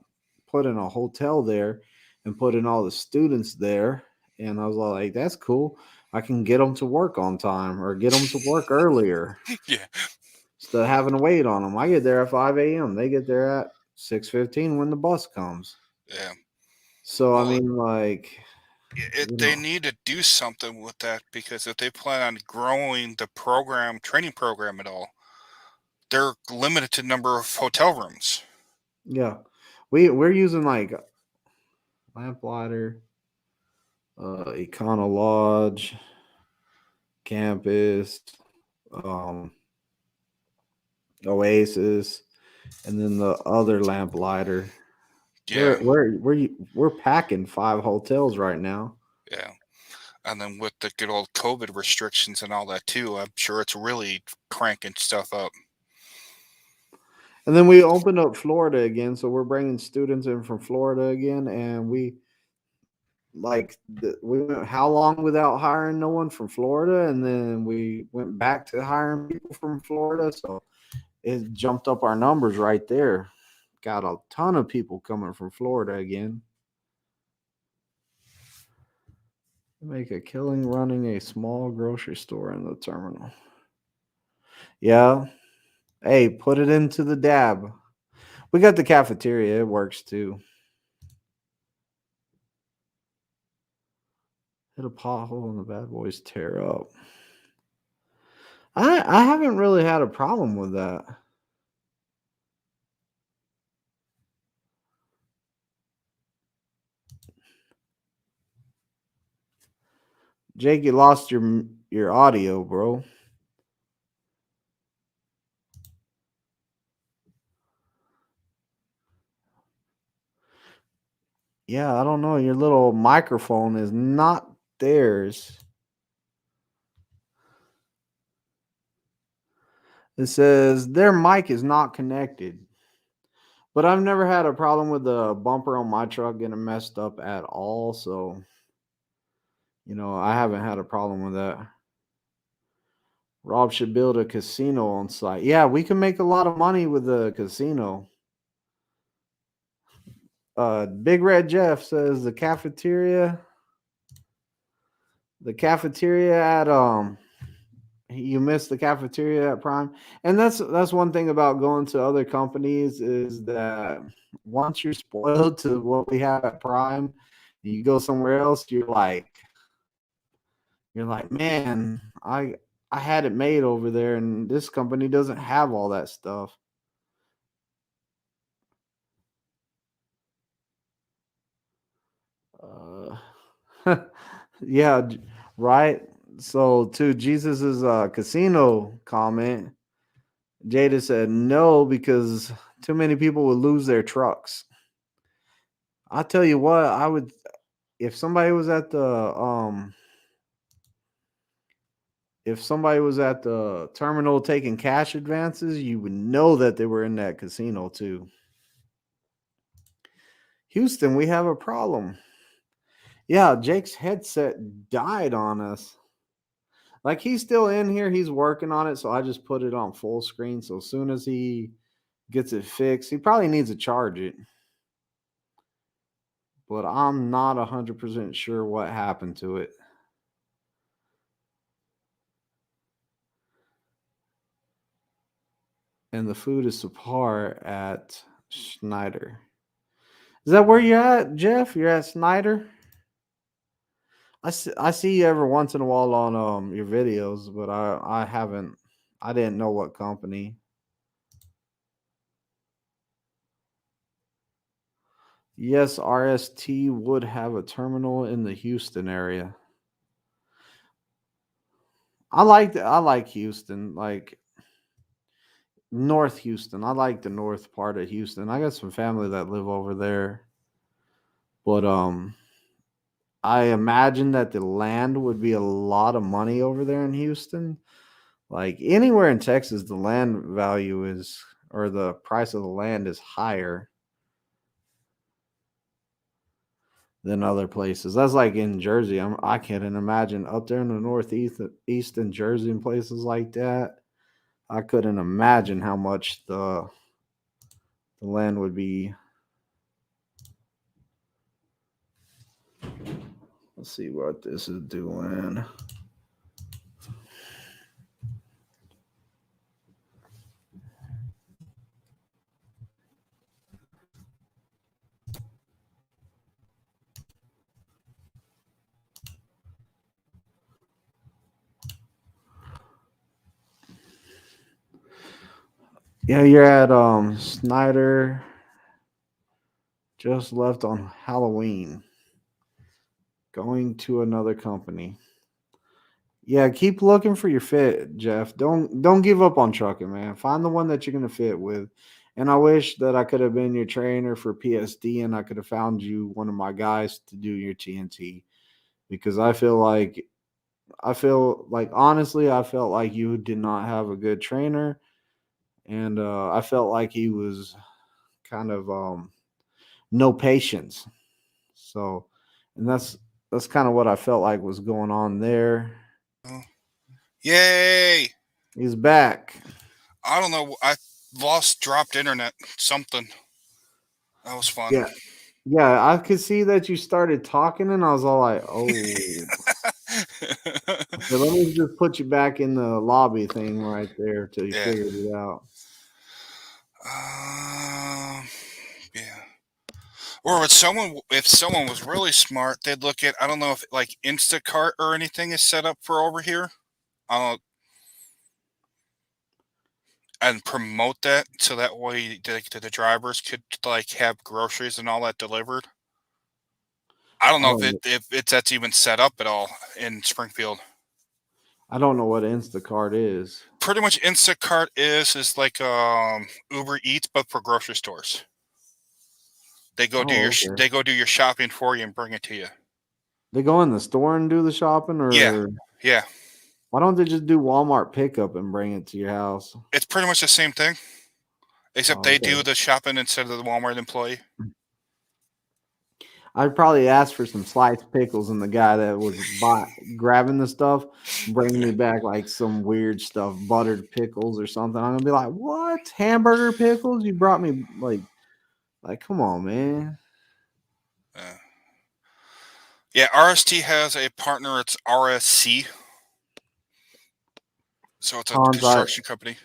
putting a hotel there and putting all the students there, and I was like, that's cool. I can get them to work on time or get them to work earlier yeah, instead of having to wait on them. I get there at 5 a.m. They get there at 6:15 when the bus comes. yeah. So I Well, mean, like, you they know, need to do something with that because if they plan on growing the training program at all, they're limited to number of hotel rooms. yeah, we're using like Lamplighter, Econo Lodge, Campus, um, Oasis, and then the other Lamplighter. Yeah, We're packing 5 hotels right now. yeah. And then with the good old COVID restrictions and all that too, I'm sure it's really cranking stuff up. And then we opened up Florida again, so we're bringing students in from Florida again, and we went how long without hiring no one from Florida, and then we went back to hiring people from Florida, so it jumped up our numbers right there. Got a ton of people coming from Florida again. Make a killing running a small grocery store in the terminal. Yeah. Hey, put it into the dab. We got the cafeteria. It works too. Hit a pothole and the bad boys tear up. I haven't really had a problem with that. Jake, you lost your audio, bro. Yeah, I don't know. Your little microphone is not theirs. It says their mic is not connected. But I've never had a problem with the bumper on my truck getting messed up at all. So, I haven't had a problem with that. Rob should build a casino on site. Yeah, we can make a lot of money with the casino. Big Red Jeff says the cafeteria at you missed the cafeteria at Prime. And that's one thing about going to other companies is that once you're spoiled to what we have at Prime, you go somewhere else, you're like, man, I had it made over there, and this company doesn't have all that stuff. Yeah, right. So to Jesus's casino comment, Jada said no because too many people would lose their trucks. I tell you what, I would if somebody was at the terminal taking cash advances, you would know that they were in that casino too. Houston, we have a problem. Yeah, Jake's headset died on us. Like, he's still in here, he's working on it, so I just put it on full screen. So as soon as he gets it fixed, he probably needs to charge it. But I'm not 100% sure what happened to it. And the food is subpar at Schneider. Is that where you're at, Jeff? You're at Snyder? I see you every once in a while on your videos, but I didn't know what company. Yes, RST would have a terminal in the Houston area. I like Houston, like North Houston. I like the north part of Houston. I got some family that live over there. But I imagine that the land would be a lot of money over there in Houston. Like anywhere in Texas, the land value is, or the price of the land is higher than other places. That's like in Jersey. I can't imagine up there in the northeast, east in Jersey and places like that. I couldn't imagine how much the land would be. Let's see what this is doing. Yeah, you're at Snyder. Just left on Halloween. Going to another company. Yeah, keep looking for your fit, Jeff. Don't give up on trucking, man. Find the one that you're gonna fit with. And I wish that I could have been your trainer for PSD and I could have found you one of my guys to do your TNT. because I feel like honestly, I felt like you did not have a good trainer, and I felt like he was kind of no patience. So, and that's kind of what I felt like was going on there. Oh, yay! He's back. I don't know. I dropped internet. Something. That was fun. Yeah, yeah. I could see that you started talking, and I was all like, "Oh." Okay, let me just put you back in the lobby thing right there till you Yeah. figured it out. Um. Yeah. Or if someone was really smart, they'd look at, I don't know if like Instacart or anything is set up for over here, uh, and promote that so that way the drivers could like have groceries and all that delivered. I don't I know if don't. that's even set up at all in Springfield. I don't know what Instacart is. Pretty much Instacart is like Uber Eats but for grocery stores. Oh, okay. They go do your shopping for you and bring it to you. They go in the store and do the shopping, Yeah, or yeah. why don't they just do Walmart pickup and bring it to your house? It's pretty much the same thing, except Oh, they do okay. the shopping instead of the Walmart employee. I'd probably ask for some sliced pickles, and the guy that was grabbing the stuff bring me back like some weird stuff, buttered pickles or something. I'm gonna be like, "What? Hamburger pickles? You brought me like, come on, man." Uh, yeah, RST has a partner. It's RSC, so it's a Hans, construction company.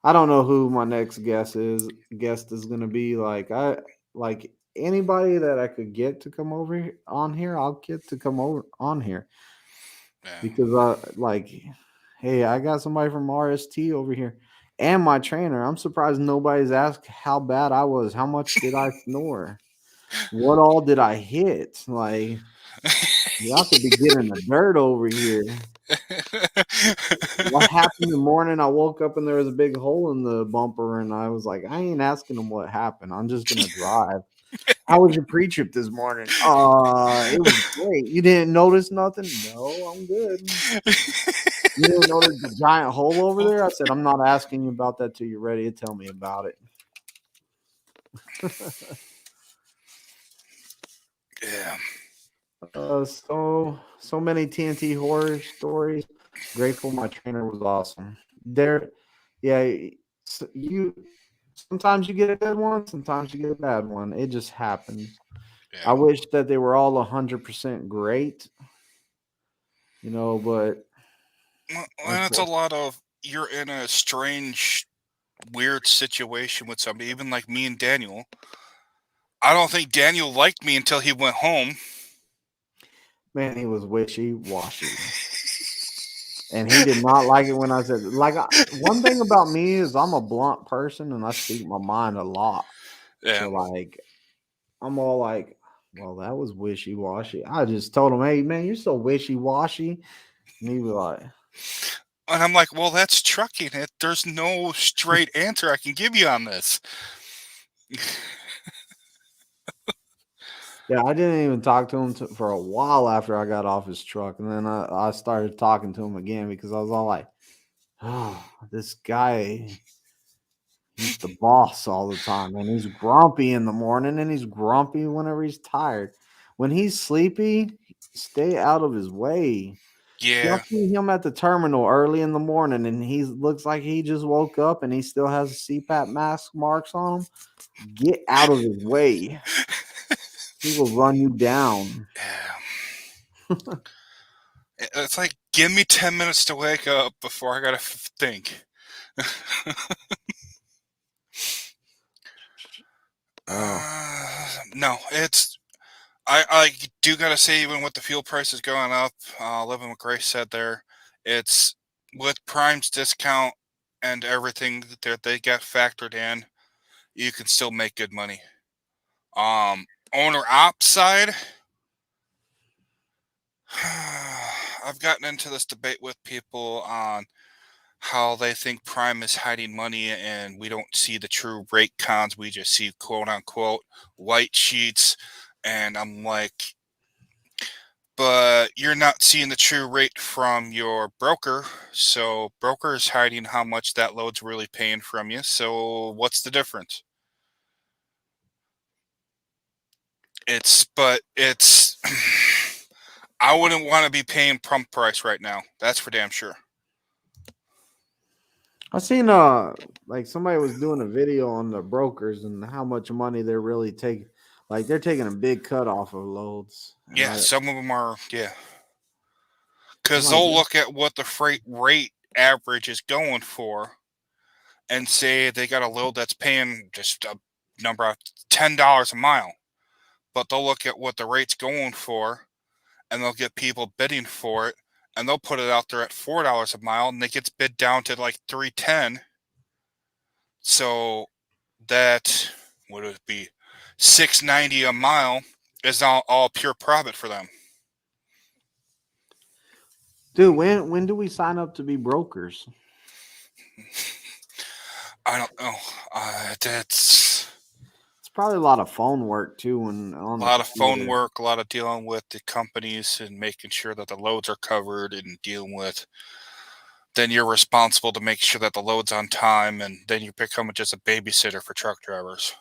I don't know who my next guest is gonna be. Like anybody that I could get to come over on here, I'll get to come over on here Yeah. because hey, I got somebody from RST over here and my trainer. I'm surprised nobody's asked how bad I was. How much did I snore? What all did I hit? Like y'all could be getting the dirt over here. What happened in the morning? I woke up and there was a big hole in the bumper, and I was like, I ain't asking them what happened. I'm just gonna drive. How was your pre-trip this morning? It was great. You didn't notice nothing? No, I'm good. You didn't notice the giant hole over there? I said, I'm not asking you about that till you're ready to tell me about it. Yeah. So many TNT horror stories. Grateful my trainer was awesome. There, yeah. You sometimes you get a good one, sometimes you get a bad one. It just happens. I Yeah. wish that they were all 100% great, but Well, and it's a unfortunately, lot of you're in a strange, weird situation with somebody, even like me and Daniel. I don't think Daniel liked me until he went home. man, he was wishy washy. And he did not like it when I said, one thing about me is I'm a blunt person and I speak my mind a lot. Yeah. So, I'm all like, well, that was wishy washy. I just told him, hey, man, you're so wishy washy. And he was like, And I'm like, well, that's trucking it. There's no straight answer I can give you on this. yeah, I didn't even talk to him for a while after I got off his truck. And then I started talking to him again because I was all like, oh, this guy, he's the boss all the time. And he's grumpy in the morning and he's grumpy whenever he's tired. When he's sleepy, stay out of his way. Y'all Yeah. see him at the terminal early in the morning, and he looks like he just woke up, and he still has CPAP mask marks on him. Get out of his way. He will run you down. Yeah. It's like, give me 10 minutes to wake up before I gotta think. Oh, No, I do gotta say, even with the fuel prices going up, living what Grace said there, it's with Prime's discount and everything that they got factored in, you can still make good money. Owner op side, I've gotten into this debate with people on how they think Prime is hiding money and we don't see the true rate cons. We just see quote unquote white sheets. And I'm like, but you're not seeing the true rate from your broker. So broker is hiding how much that load's really paying from you. So what's the difference? But it's I wouldn't want to be paying pump price right now. That's for damn sure. I seen like somebody was doing a video on the brokers and how much money they're really taking. Like they're taking a big cut off of loads. And Yeah, some of them are, yeah. I'm Because like, they'll look at what the freight rate average is going for and say they got a load that's paying just a number of $10 a mile. But they'll look at what the rate's going for and they'll get people bidding for it and they'll put it out there at $4 a mile and it gets bid down to like $3.10. So that would it be $6.90 a mile is all pure profit for them. dude, when do we sign up to be brokers? I don't know. That's It's probably a lot of phone work too, and a on the lot of phone computer. work, a lot of dealing with the companies and making sure that the loads are covered and dealing with. Then you're responsible to make sure that the load's on time, and then you become just a babysitter for truck drivers.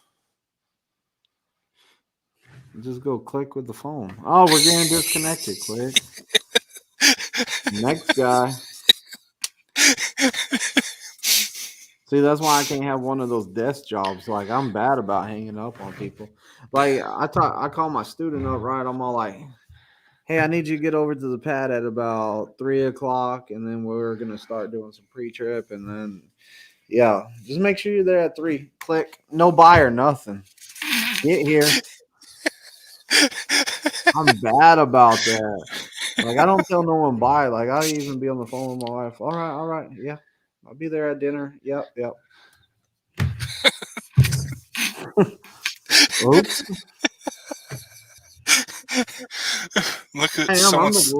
Just go click with the phone. Oh, we're getting disconnected. Click. Next guy. See, that's why I can't have one of those desk jobs. Like I'm bad about hanging up on people. Like I call my student up, right? I'm all like, hey, I need you to get over to the pad at about 3 o'clock, and then we're gonna start doing some pre-trip, and then yeah, just make sure you're there at 3. Click. No buy or nothing. Get here. I'm bad about that. Like I don't tell no one bye. Like I even be on the phone with my wife. All right, yeah. I'll be there at dinner. Yep. Oops. Look at I am. I'm the someone's.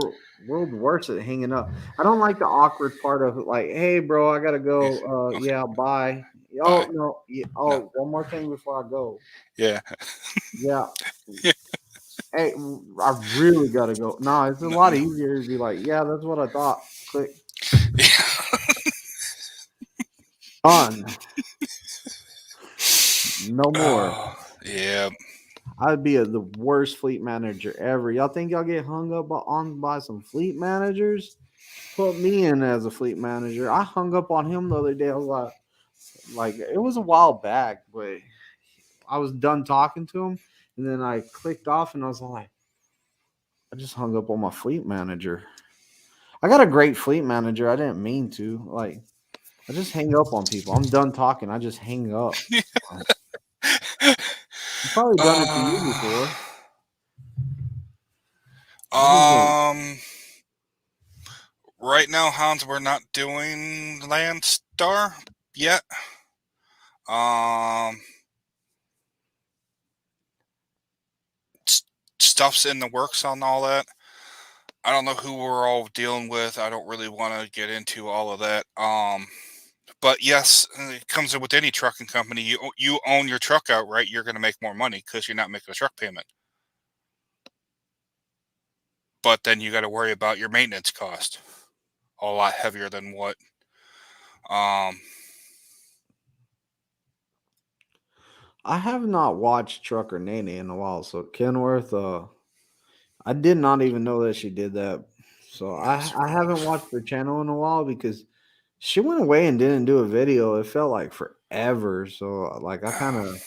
world's worst at hanging up. I don't like the awkward part of it. Like, hey, bro, I gotta go. Okay, Yeah, bye. bye. Oh no. Yeah, No. oh, one more thing before I go. Yeah. Yeah. Hey, I really gotta go. No, it's a No, lot no. easier to be like, yeah, that's what I thought. Click Yeah. on. No more. Oh, yeah. I'd be the worst fleet manager ever. Y'all think y'all get hung up on by some fleet managers? Put me in as a fleet manager. I hung up on him the other day. I was like it was a while back, but I was done talking to him, and then I clicked off, and I was like, I just hung up on my fleet manager. I got a great fleet manager. I didn't mean to. Like, I just hang up on people. I'm done talking. I just hang up. I've probably done it to you Uh, before. I just get um. Right now, Hans, we're not doing Landstar yet. Um. Stuff's in the works on all that. I don't know who we're all dealing with. I don't really want to get into all of that. But yes, it comes in with any trucking company. You own your truck outright. You're going to make more money because you're not making a truck payment. But then you got to worry about your maintenance cost, a lot heavier than what. Um, I have not watched Trucker Nene in a while. So Kenworth, I did not even know that she did that. So I haven't watched her channel in a while because she went away and didn't do a video. It felt like forever. So like I kind of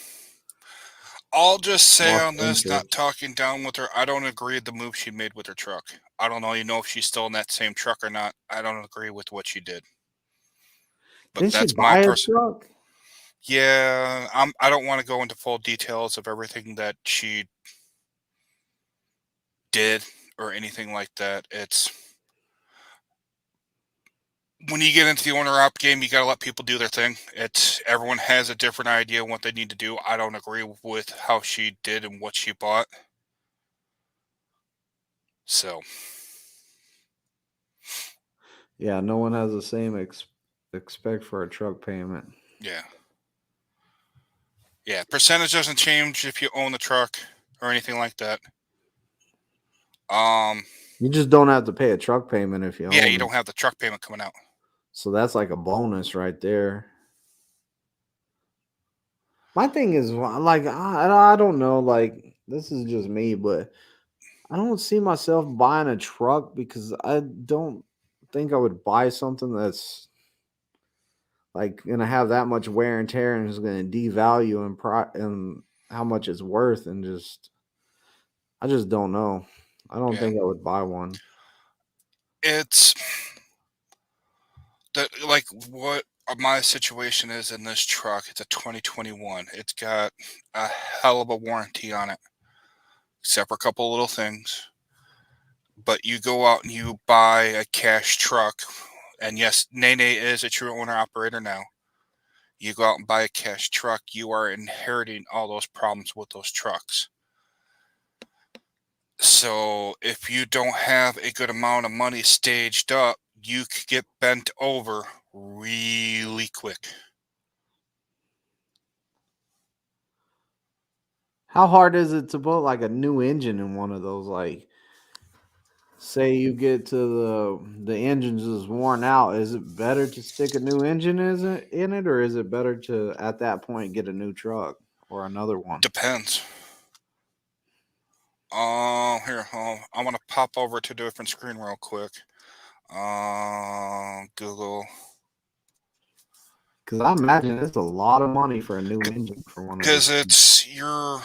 I'll just say lost on this, not interest. talking down with her, I don't agree with the move she made with her truck. I don't know, if she's still in that same truck or not. I don't agree with what she did. But Didn't she that's my buy a person. truck? Yeah, I don't want to go into full details of everything that she did or anything like that. It's when you get into the owner op game, you got to let people do their thing. It's everyone has a different idea what they need to do. I don't agree with how she did and what she bought. So, Yeah, no one has the same expect for a truck payment. yeah. Yeah, percentage doesn't change if you own the truck or anything like that. You just don't have to pay a truck payment if you Yeah, own you it. don't have the truck payment coming out. So that's like a bonus right there. My thing is, like, I don't know, like, this is just me, but I don't see myself buying a truck because I don't think I would buy something that's like gonna have that much wear and tear and is gonna devalue and how much it's worth and just I just don't know. I don't Yeah, think I would buy one. it's like what my situation is in this truck. It's a 2021. It's got a hell of a warranty on it, except for a couple little things. But you go out and you buy a cash truck, and yes, Nene is a true owner operator now. You go out and buy a cash truck, you are inheriting all those problems with those trucks. So if you don't have a good amount of money staged up, you could get bent over really quick. How hard is it to put like a new engine in one of those? Like, say you get to the engine's is worn out, is it better to stick a new engine in it, or is it better to at that point get a new truck or another one? Depends. Here, I want to pop over to a different screen real quick. Google. Because I imagine it's a lot of money for a new engine for one of these. Because it's your. I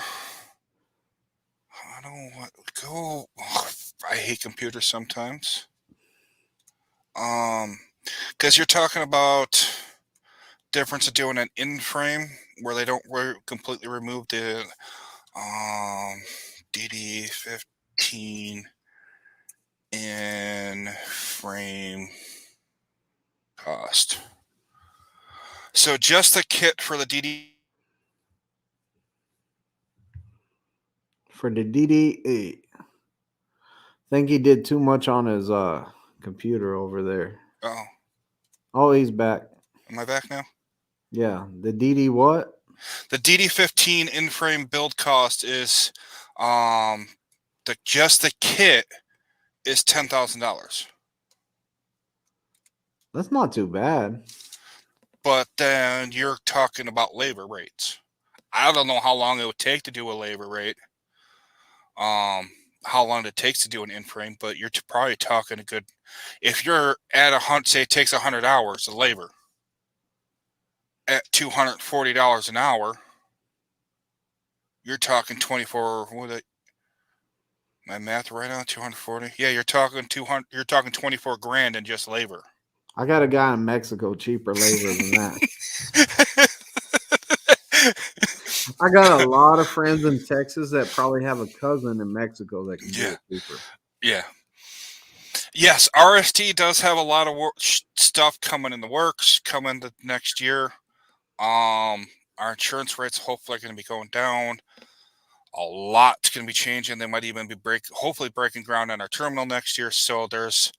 don't want go. Oh, I hate computers sometimes. Because you're talking about difference of doing an in-frame where they don't completely remove the DD15 in-frame cost. So just the kit for the DD. For the DD8, I think he did too much on his computer over there. Oh, Oh, he's back. am I back now? Yeah, the DD what? The DD15 in-frame build cost is just the kit is $10,000. That's not too bad. But then you're talking about labor rates. I don't know how long it would take to do a labor rate. How long it takes to do an in-frame, but you're probably talking a good. If you're at say it takes 100 hours of labor at $240 an hour, you're talking 24. My math right now, 240. Yeah, you're talking 200. You're talking 24 grand in just labor. I got a guy in Mexico cheaper labor than that. I got a lot of friends in Texas that probably have a cousin in Mexico that can do Yeah, it cheaper. yeah. Yes, RST does have a lot of stuff coming in the works coming the next year. Our insurance rates hopefully are going to be going down. A lot's going to be changing. They might even be hopefully breaking ground on our terminal next year. So there's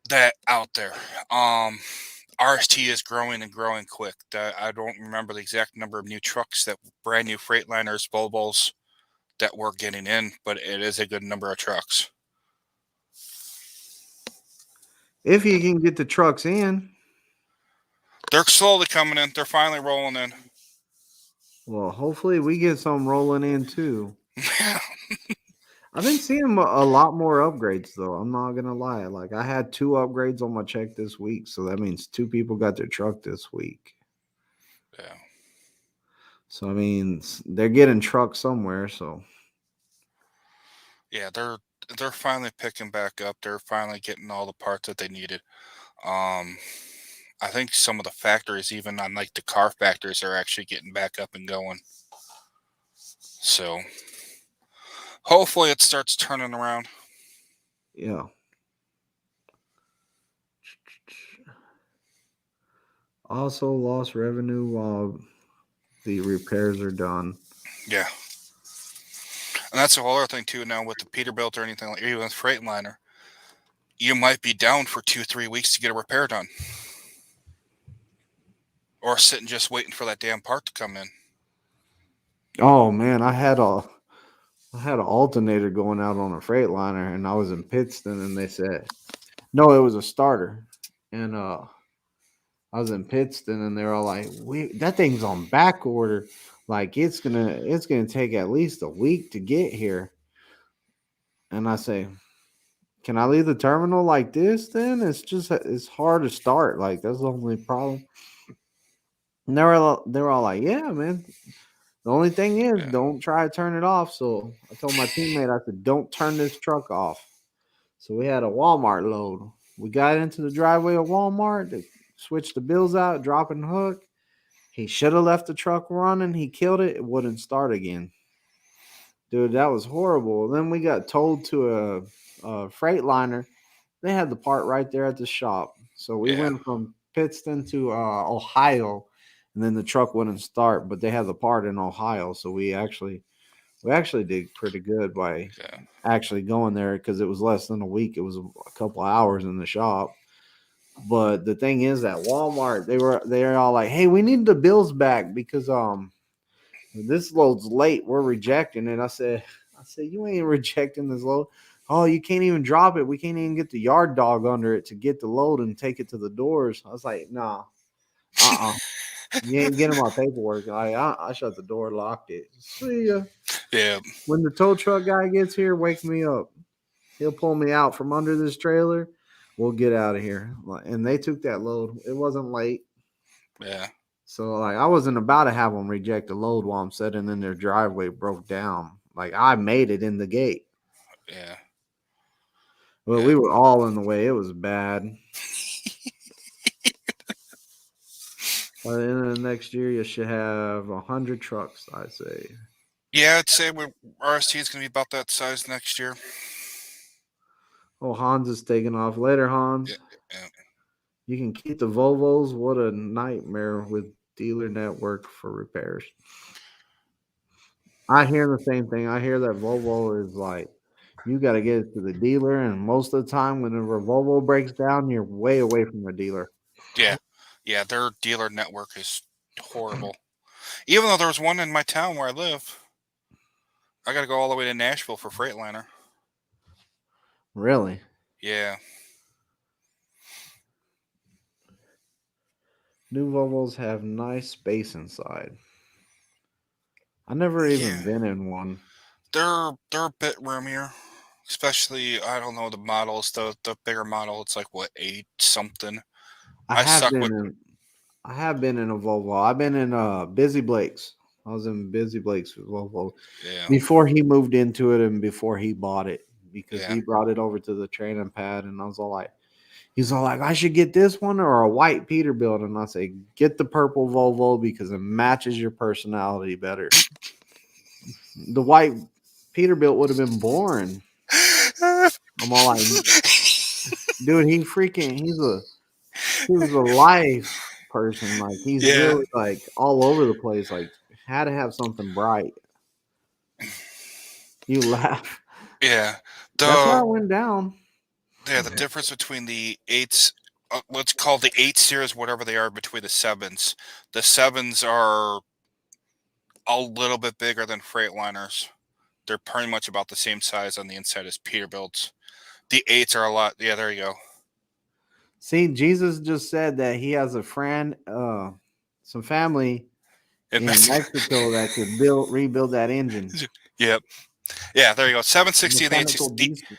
that out there. RST is growing and growing quick. I don't remember the exact number of new trucks brand new Freightliners, Volvos that we're getting in, but it is a good number of trucks. If you can get the trucks in. They're slowly coming in. They're finally rolling in. Well, hopefully we get some rolling in too. I've been seeing a lot more upgrades though. I'm not gonna lie. Like I had 2 upgrades on my check this week, so that means 2 people got their truck this week. Yeah. So I mean, they're getting trucks somewhere. So Yeah, they're finally picking back up. They're finally getting all the parts that they needed. I think some of the factories, even on like the car factories, are actually getting back up and going. So hopefully it starts turning around. yeah. Also lost revenue while the repairs are done. Yeah. And that's the whole other thing too now with the Peterbilt or anything like even with Freightliner. You might be down for 2-3 weeks to get a repair done. Or sitting just waiting for that damn part to come in. Oh man, I had I had an alternator going out on a Freightliner, and I was in Pittston, and they said no, it was a starter, and I was in Pittston, and they're all like, "We that thing's on back order, like it's gonna take at least a week to get here." And I say, "Can I leave the terminal like this? Then it's hard to start. Like that's the only problem." And they were all like, "Yeah, man. The only thing is, Yeah. don't try to turn it off." So I told my teammate, I said, "Don't turn this truck off." So we had a Walmart load. We got into the driveway of Walmart, they switched the bills out, dropping the hook. He should have left the truck running. He killed it. It wouldn't start again. Dude, that was horrible. Then we got told to a Freightliner. They had the part right there at the shop. So we Yeah. went from Pittston to Ohio, and then the truck wouldn't start, but they had the part in Ohio. So we actually did pretty good by Yeah. actually going there because it was less than a week. It was a couple of hours in the shop. But the thing is that Walmart, they were all like, "Hey, we need the bills back because this load's late. We're rejecting it." I said, "You ain't rejecting this load. Oh, you can't even drop it. We can't even get the yard dog under it to get the load and take it to the doors." I was like, "Nah, you ain't getting my paperwork." I shut the door, locked it. See ya. Yeah. When the tow truck guy gets here, wake me up. He'll pull me out from under this trailer. We'll get out of here. And they took that load. It wasn't late. Yeah. So like I wasn't about to have them reject the load while I'm sitting in their driveway broke down. Like I made it in the gate. Yeah. But Yeah. we were all in the way. It was bad. By the end of the next year, you should have 100 trucks, I say. Yeah, I'd say RST is going to be about that size next year. Oh, Hans is taking off. Later, Yeah. Hans. Yeah. You can keep the Volvos. What a nightmare with dealer network for repairs. I hear the same thing. I hear that Volvo is like, you got to get it to the dealer. And most of the time, whenever Volvo breaks down, you're way away from the dealer. Yeah. Yeah. Their dealer network is horrible. Even though there was one in my town where I live, I got to go all the way to Nashville for Freightliner. Really? Yeah. New Volvos have nice space inside. I never even Yeah. been in one. They're a bit roomier. Especially, I don't know the models. The bigger model, it's like what, 8 something. I I have stuck been with. in. I have been in a Volvo. I've been in Busy Blake's. I was in Busy Blake's Volvo Yeah. before he moved into it and before he bought it because Yeah. he brought it over to the training pad and I was all like, he's all like, I should get this one or a white Peterbilt, and I say, get the purple Volvo because it matches your personality better. The white Peterbilt would have been boring. I'm all like, dude, he was a life person. Like he's Yeah. really like all over the place. Like had to have something bright. You laugh. Yeah. That's how The it went down. the difference between the 8s, let's call the 8 series whatever they are between the 7s. The 7s are a little bit bigger than Freightliners. They're pretty much about the same size on the inside as Peterbilts. The 8s are a lot. Yeah, there you go. See, Jesus just said that he has a friend, some family In in Mexico. Mexico that could rebuild that engine. Yep. Yeah, there you go. 760 and the Mechanical 860.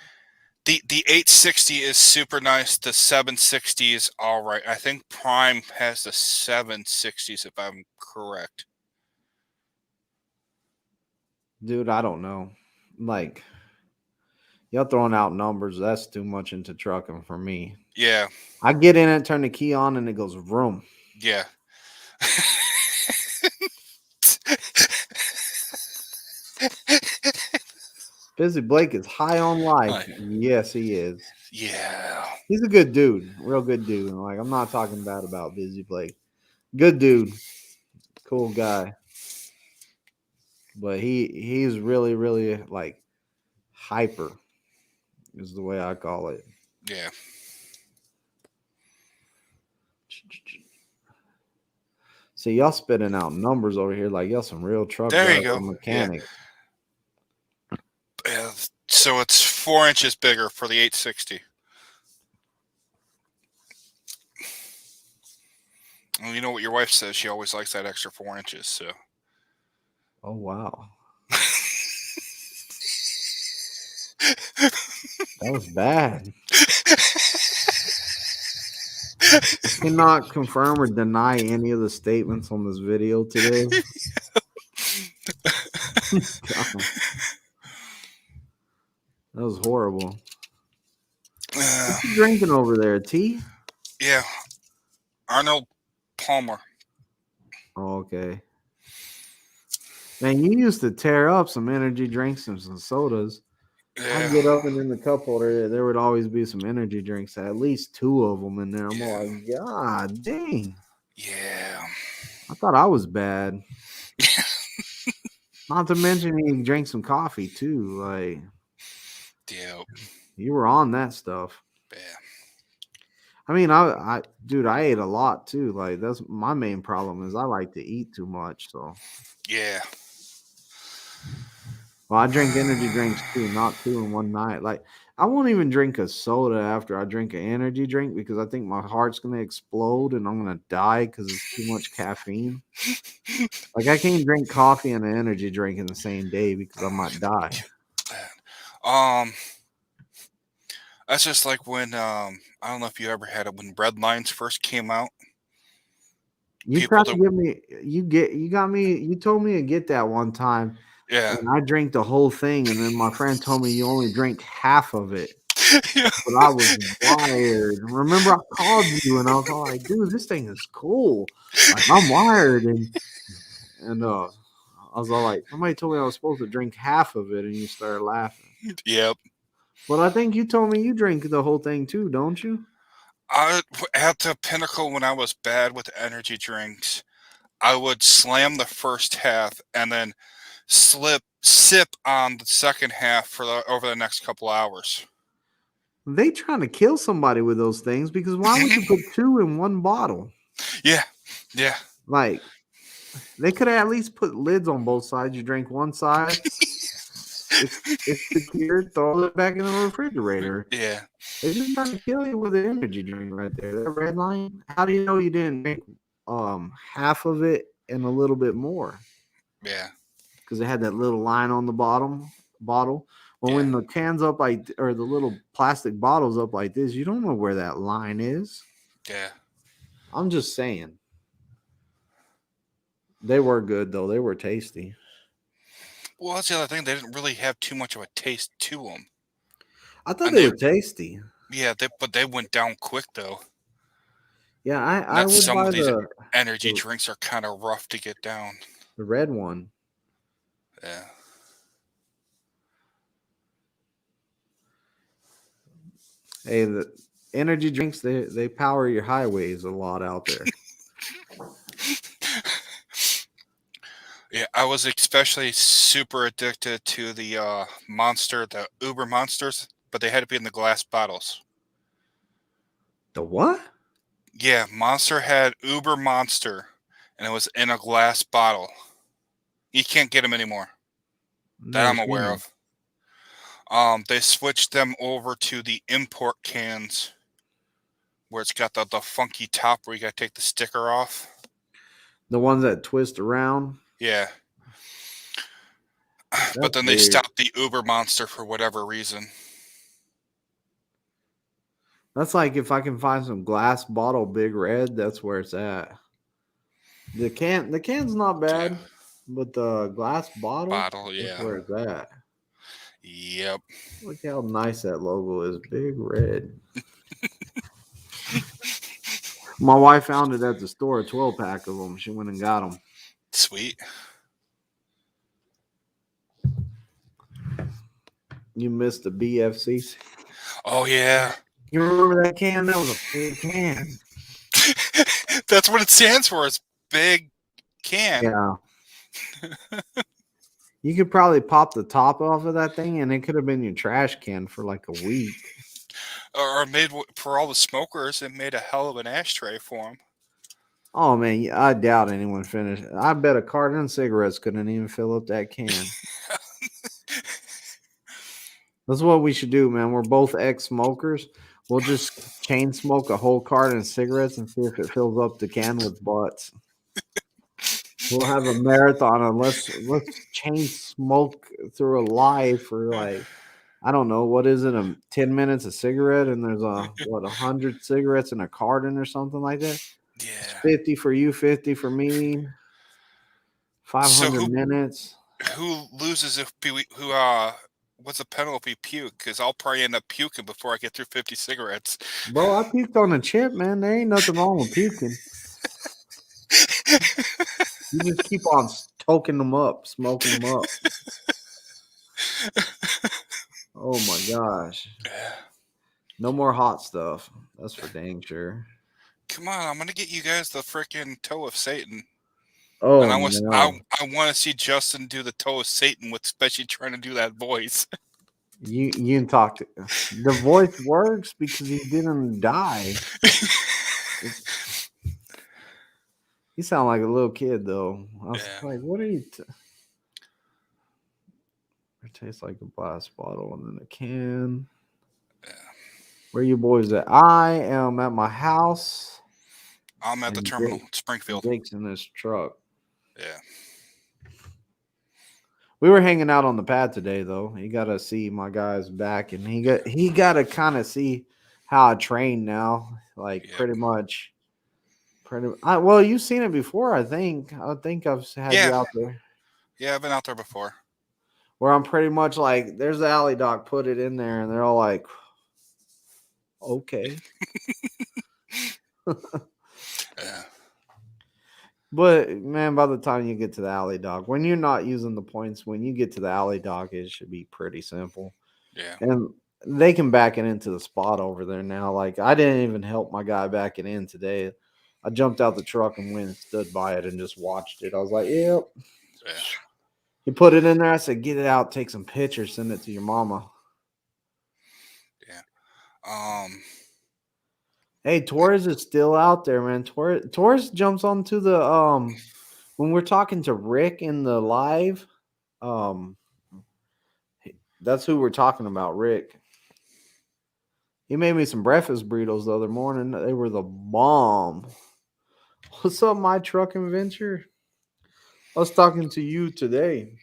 diesel. The 860 is super nice. The 760 is all right. I think Prime has the 760s, if I'm correct. Dude, I don't know. Like, y'all throwing out numbers. That's too much into trucking for me. Yeah. I get in it, turn the key on, and it goes vroom. Yeah. Busy Blake is high on life. Oh, Yes, he is. yeah. He's a good dude, real good dude. Like I'm not talking bad about Busy Blake. Good dude, cool guy. But he's really like hyper is the way I call it. Yeah. See, y'all spitting out numbers over here like y'all some real truck There you driver go. Yeah. mechanics. So it's 4 inches bigger for the 860. Well, you know what your wife says? She always likes that extra 4 inches. So. Oh wow, that was bad. I cannot confirm or deny any of the statements on this video today. God, that was horrible. What you drinking over there? Tea? Yeah, Arnold Palmer. Oh, okay. Man, you used to tear up some energy drinks and some sodas. I'd Yeah, get up and in the cup holder, there would always be some energy drinks, at least 2 of them in there. I'm yeah, like, God dang. yeah. I thought I was bad. Not to mention you drink some coffee too. Like Yeah, you were on that stuff. yeah, I mean, dude, I ate a lot too. Like that's my main problem is I like to eat too much. So, yeah. well, I drink energy drinks too, not 2 in one night. Like I won't even drink a soda after I drink an energy drink because I think my heart's gonna explode and I'm gonna die because it's too much caffeine. Like I can't drink coffee and an energy drink in the same day because I might die. Um, that's just like when I don't know if you ever had it when red lines first came out. You People tried to that give me you got me you told me to get that one time yeah, and I drank the whole thing and then my friend told me you only drink half of it. yeah, But I was wired. Remember I called you and I was all like, dude, this thing is cool. Like I'm wired and I was all like, somebody told me I was supposed to drink half of it and you started laughing. yep. But I think you told me you drink the whole thing too, don't you? I at the pinnacle when I was bad with energy drinks. I would slam the first half and then sip on the second half for over the next couple hours. They trying to kill somebody with those things because why would you put 2 in one bottle? Yeah, yeah, Like they could have at least put lids on both sides. You drink one side, it's secured, throw it back in the refrigerator. yeah, They're just trying to kill you with an energy drink right there. That red line. How do you know you didn't drink half of it and a little bit more? yeah, Because it had that little line on the bottle. Well, yeah, when the can's up like or the little plastic bottles up like this, you don't know where that line is. yeah. I'm just saying. They were good though. They were tasty. Well, that's the other thing. They didn't really have too much of a taste to them, I thought and they were tasty. but they went down quick though. Yeah, I Not would some buy of these the energy the, drinks are kind of rough to get down. the red one. Yeah, Hey, the energy drinks they power your highways a lot out there. yeah. I was especially super addicted to the the Uber Monsters, but they had to be in the glass bottles. The what? Yeah, Monster had Uber Monster, and it was in a glass bottle. You can't get them anymore that Never I'm seen aware them. of. They switched them over to the import cans, where it's got the funky top where you got to take the sticker off. The ones that twist around. Yeah, but That's then they weird. stopped the Uber Monster for whatever reason. That's like if I can find some glass bottle Big Red, that's where it's at. The can's not Yeah, bad, but the glass bottle, bottle. that's Yeah, where it's at. yep. Look how nice that logo is. Big Red. My wife found it at the store, a 12-pack of them. She went and got them. Sweet. You missed the BFCs. Oh yeah, You remember that can? That was a big can. that's what it stands for. It's big can. Yeah. You could probably pop the top off of that thing and it could have been your trash can for like a week. Or made for all the smokers. It made a hell of an ashtray for them. Oh man, I doubt anyone finished. I bet a carton of cigarettes couldn't even fill up that can. That's what we should do, man. We're both ex-smokers. We'll just chain smoke a whole carton of cigarettes and see if it fills up the can with butts. We'll have a marathon and let's chain smoke through a live for like I don't know what is it 10 minutes a cigarette and there's 100 cigarettes in a carton or something like that. It's Yeah. 50 for you, 50 for me. So 500 minutes. who loses if who what's the penalty puke? Because I'll probably end up puking before I get through 50 cigarettes. Bro, I puked on a chip, man. There ain't nothing wrong with puking. You just keep on toking them up, smoking them up. Oh my gosh. No more hot stuff. That's for dang sure. Come on, I'm gonna get you guys the freaking toe of Satan. And Oh I was I no. I want to see Justin do the toe of Satan with especially trying to do that voice. You can talk to the voice works because he didn't die. You sound like a little kid though. I was Yeah. like, what are you it tastes like a glass bottle and then a can. Yeah. Where you boys at? I am at my house I'm at the and terminal, Springfield. Jake's in this truck. Yeah. We were hanging out on the pad today, though. You got to see my guy's back, and he got to kind of see how I train now. Like Yeah. pretty much, well, you've seen it before. I think I've had you Yeah. out there Yeah, I've been out there before. where I'm pretty much like, there's the alley doc, put it in there, and they're all like, okay. Yeah. But man, by the time you get to the alley doc, when you're not using the points, when you get to the alley doc, it should be pretty simple. Yeah. And they can back it into the spot over there now. Like I didn't even help my guy back it in today. I jumped out the truck and went and stood by it and just watched it. I was like, "Yep." Yeah. He put it in there. I said, "Get it out, take some pictures, send it to your mama." Yeah. Hey, Torres is still out there, man. Torres jumps onto the when we're talking to Rick in the live. Um, that's who we're talking about, Rick. He made me some breakfast burritos the other morning. They were the bomb. What's up, my trucking venture? I was talking to you today.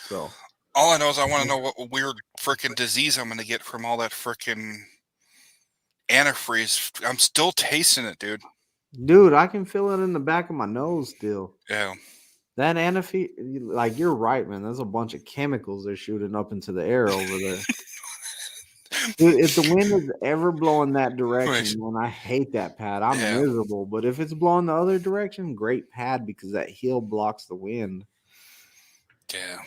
So all I know is I want to know what weird freaking disease I'm gonna get from all that freaking antifreeze. I'm still tasting it, dude. dude, I can feel it in the back of my nose still. Yeah. That antifreeze, like you're right, man. There's a bunch of chemicals they're shooting up into the air over there. Dude, if the wind is ever blowing that direction, man, I hate that pad. I'm Yeah. miserable. But if it's blowing the other direction, great pad because that hill blocks the wind. Yeah.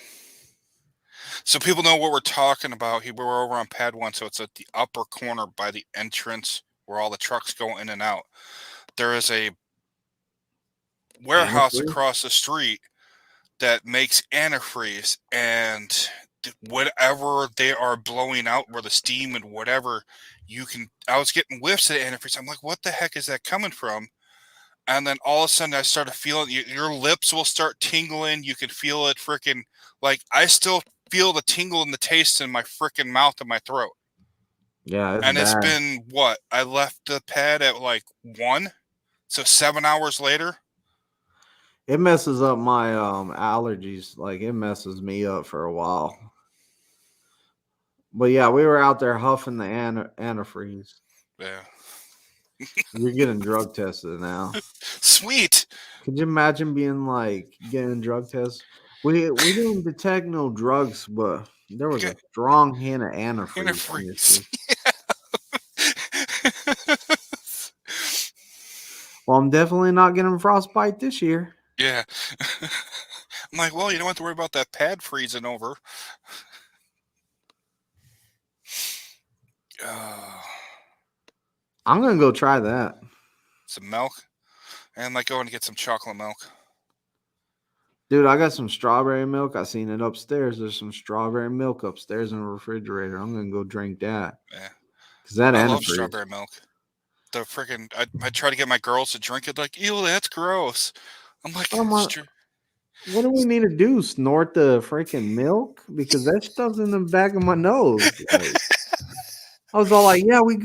So people know what we're talking about. We're over on pad 1, so it's at the upper corner by the entrance where all the trucks go in and out. There is a warehouse Antifreeze? across the street that makes antifreeze, and whatever they are blowing out, where the steam and whatever, I was getting whiffs of antifreeze. I'm like, what the heck is that coming from? And then all of a sudden I started feeling your lips will start tingling. You can feel it freaking, like I still feel the tingle and the taste in my freaking mouth and my throat. Yeah, it's And it's bad. been what? I left the pad at like 1, so 7 hours later. It messes up my allergies. Like it messes me up for a while. But yeah, we were out there huffing the antifreeze. Yeah. You're getting drug tested now. Sweet. Could you imagine being like getting drug tests? We didn't detect no drugs, but there was a strong hint of antifreeze on your Antifreeze. shit. Well, I'm definitely not getting frostbite this year. Yeah. I'm like, well, you don't have to worry about that pad freezing over. I'm gonna go try that. Some milk. And I'm like going to get some chocolate milk. Dude, I got some strawberry milk. I seen it upstairs. There's some strawberry milk upstairs in the refrigerator. I'm gonna go drink that. Yeah. Cause that I love antifreeze. strawberry milk. The freaking, I try to get my girls to drink it. Like, ew, that's gross. I'm like, What do we need to do? Snort the freaking milk? Because that stuff's in the back of my nose. Like I was all like, "Yeah, we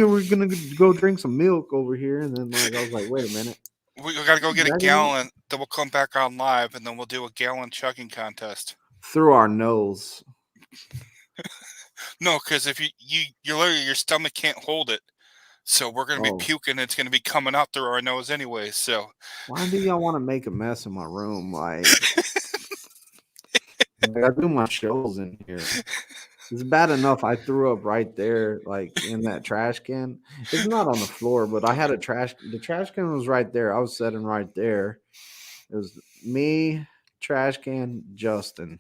were gonna go drink some milk over here," and then like I was like, "Wait a minute, We got to go get a back of the- gallon. Then we'll come back on live, and then we'll do a gallon chugging contest. through our nose." No, because if you literally your stomach can't hold it, so we're gonna be Oh, puking. It's gonna be coming out through our nose anyway. So why do y'all want to make a mess in my room? Like I do my shows in here. It's bad enough I threw up right there, like in that trash can. It's not on the floor, but I had the trash can was right there. I was sitting right there. It was me, trash can, Justin.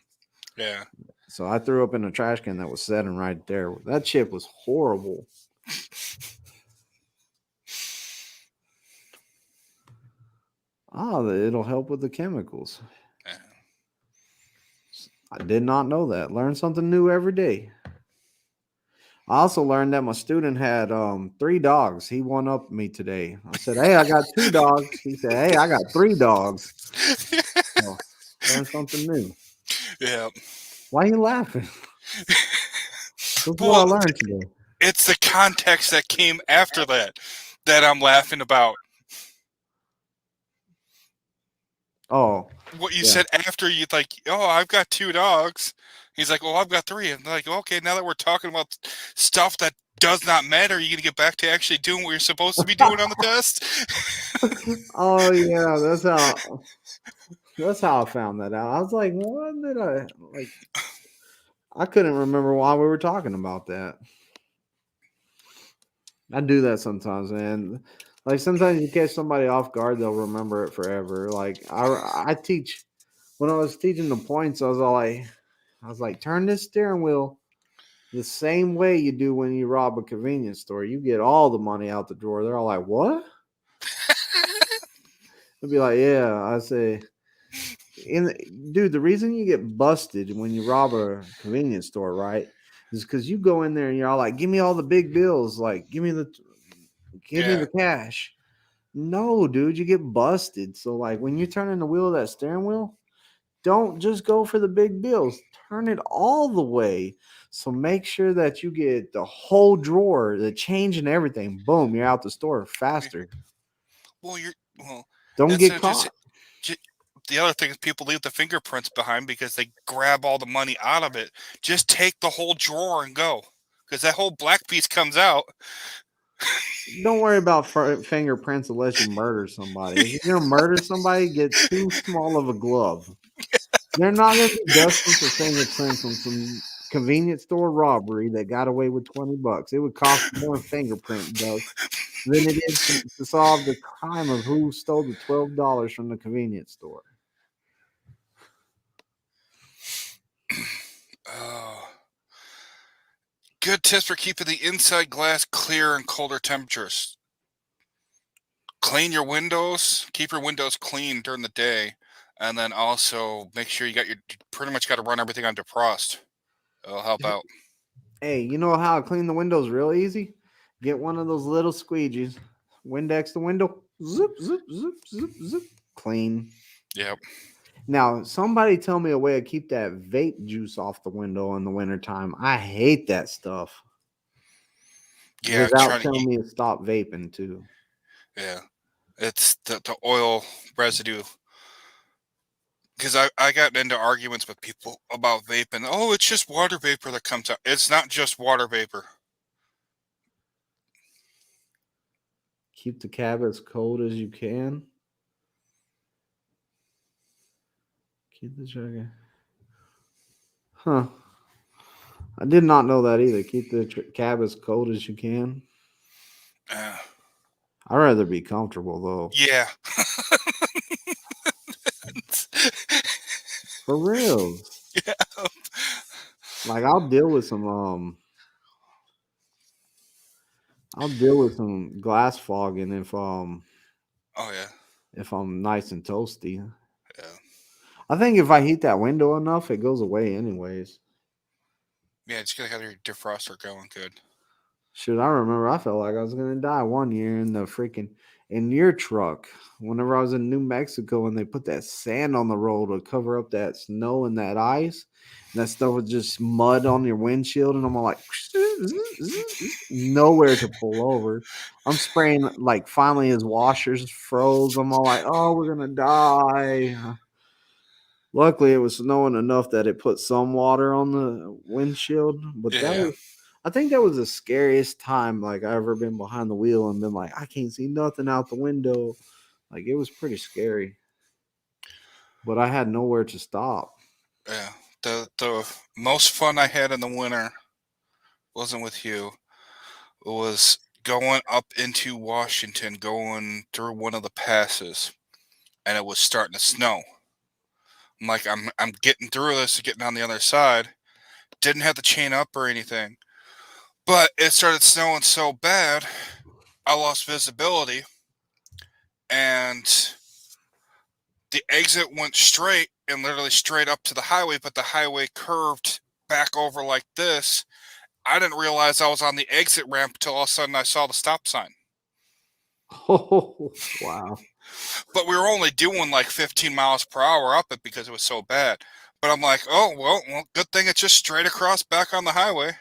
yeah. So I threw up in a trash can that was sitting right there. That chip was horrible. Oh, it'll help with the chemicals. Yeah. I did not know that. Learn something new every day. I also learned that my student had 3 dogs. He one up me today. I said, "Hey, I got 2 dogs." He said, "Hey, I got 3 dogs." So learn something new. Yeah. Why are you laughing? That's what I Well, learned today. it's the context that came after that I'm laughing about. Oh, What you yeah. said after you like, oh, I've got 2 dogs. He's like, well, I've got 3. And like, okay, now that we're talking about stuff that does not matter, are you gonna get back to actually doing what you're supposed to be doing on the test? Oh yeah, that's how I found that out. I was like, what did I like? I couldn't remember why we were talking about that. I do that sometimes, man. Like sometimes you catch somebody off guard, they'll remember it forever. Like I teach when I was teaching the points, I was like, turn this steering wheel the same way you do when you rob a convenience store. You get all the money out the drawer. They're all like, what? They'll be like, yeah. I say, dude, the reason you get busted when you rob a convenience store, right, is because you go in there and you're all like, give me all the big bills, like give me Yeah. the cash. No, dude, you get busted. So like when you're turning the wheel of that steering wheel, don't just go for the big bills. Turn it all the way. So make sure that you get the whole drawer, the change and everything. Boom, you're out the store faster. Well, Don't it's get just caught. J- the other thing is people leave the fingerprints behind because they grab all the money out of it. Just take the whole drawer and go, because that whole black piece comes out. Don't worry about fingerprints unless you murder somebody. If you're gonna murder somebody, get too small of a glove. They're not gonna be dusting for fingerprints on some convenience store robbery that got away with $20. It would cost more fingerprint dust than it is to solve the crime of who stole the $12 from the convenience store. Oh. Good tips for keeping the inside glass clear in colder temperatures. Clean your windows. Keep your windows clean during the day, and then also make sure you pretty much got to run everything on defrost. It'll help out. Hey, you know how to clean the windows real easy? Get one of those little squeegees, Windex the window, zip, zip, zip, zip, zip, clean. Yep. Now, somebody tell me a way to keep that vape juice off the window in the wintertime. I hate that stuff. Yeah. Without Trying to telling eat. me to stop vaping too. Yeah. It's the oil residue. Because I got into arguments with people about vaping. Oh, it's just water vapor that comes out. It's not just water vapor. Keep the cab as cold as you can. Keep the sugar. Huh. I did not know that either. Keep the cab as cold as you can. Uh, I'd rather be comfortable though. yeah. For real. Yeah. Like I'll deal with some glass fogging Oh yeah. if I'm nice and toasty. Yeah. I think if I heat that window enough, it goes away anyways. Yeah. Just gotta have your defroster going good. Shoot, I remember I felt like I was gonna die one year in the freaking in your truck. Whenever I was in New Mexico and they put that sand on the road to cover up that snow and that ice, and that stuff was just mud on your windshield, and I'm all like, nowhere to pull over. I'm spraying like finally his washers froze. I'm all like, oh, we're gonna die. Luckily, it was snowing enough that it put some water on the windshield, but that Yeah, was, I think that was the scariest time like I ever been behind the wheel and been like, I can't see nothing out the window. Like it was pretty scary, but I had nowhere to stop. yeah. The most fun I had in the winter wasn't with you. It was going up into Washington, going through one of the passes, and it was starting to snow. I'm like, I'm getting through this, getting on the other side. Didn't have the chain up or anything, but it started snowing so bad, I lost visibility, and the exit went straight and literally straight up to the highway, but the highway curved back over like this. I didn't realize I was on the exit ramp until all of a sudden I saw the stop sign. Oh, wow. But we were only doing like 15 miles per hour up it because it was so bad. But I'm like, oh, well, good thing it's just straight across back on the highway.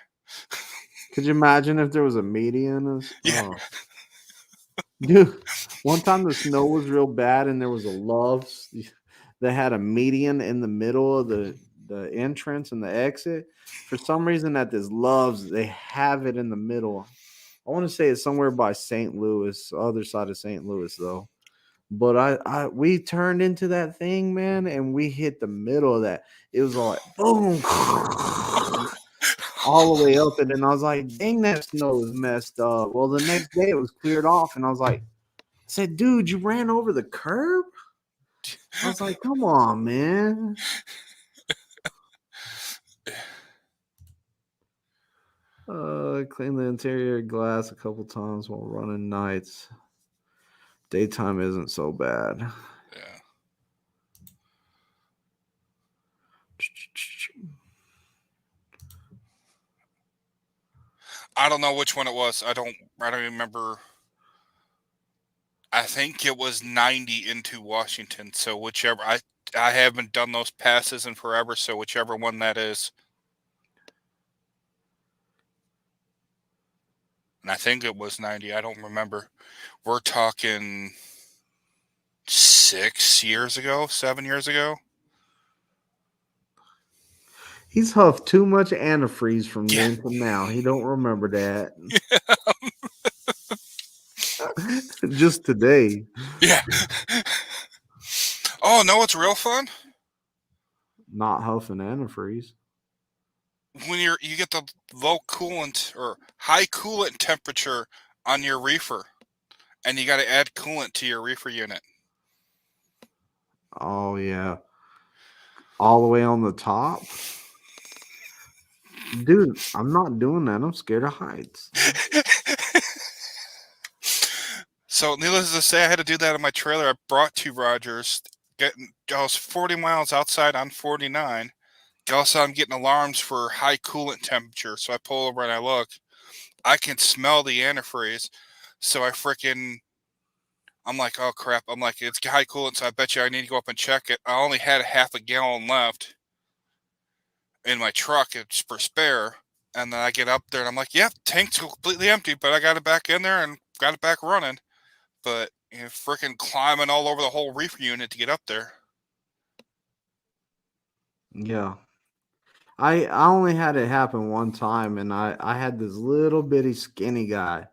Could you imagine if there was a median? Yeah, Oh, dude, one time the snow was real bad and there was a Love's that had a median in the middle of the entrance and the exit. For some reason, at this Love's, they have it in the middle. I want to say it's somewhere by St. Louis, other side of St. Louis though. But we turned into that thing, man, and we hit the middle of that. It was all like boom, all the way up it, and I was like, "Dang, that snow is messed up." Well, the next day it was cleared off, and I was like, I said, "Dude, you ran over the curb?" I was like, "Come on, man." Clean the interior glass a couple times while running nights. Daytime isn't so bad. yeah. I don't know which one it was. I don't remember. I think it was 90 into Washington. So whichever I haven't done those passes in forever. So whichever one that is, and I think it was 90. I don't remember. We're talking 6 years ago, 7 years ago. He's huffed too much antifreeze from Yeah, then to now. He don't remember that. Just today. yeah. Oh no, it's real fun Not huffing antifreeze. when you get the low coolant or high coolant temperature on your reefer, and you got to add coolant to your reefer unit. Oh yeah. All the way on the top. Dude, I'm not doing that. I'm scared of heights. So, needless to say, I had to do that in my trailer. I brought to Rogers. I was 40 miles outside on 49. Also, I'm getting alarms for high coolant temperature. So I pull over and I look. I can smell the antifreeze. So I'm like, oh crap. I'm like, it's high coolant. So I bet you I need to go up and check it. I only had a half a gallon left in my truck. It's for spare. And then I get up there and I'm like, yep, tank's completely empty, but I got it back in there and got it back running. But freaking climbing all over the whole reefer unit to get up there. Yeah. I only had it happen one time, and I had this little bitty skinny guy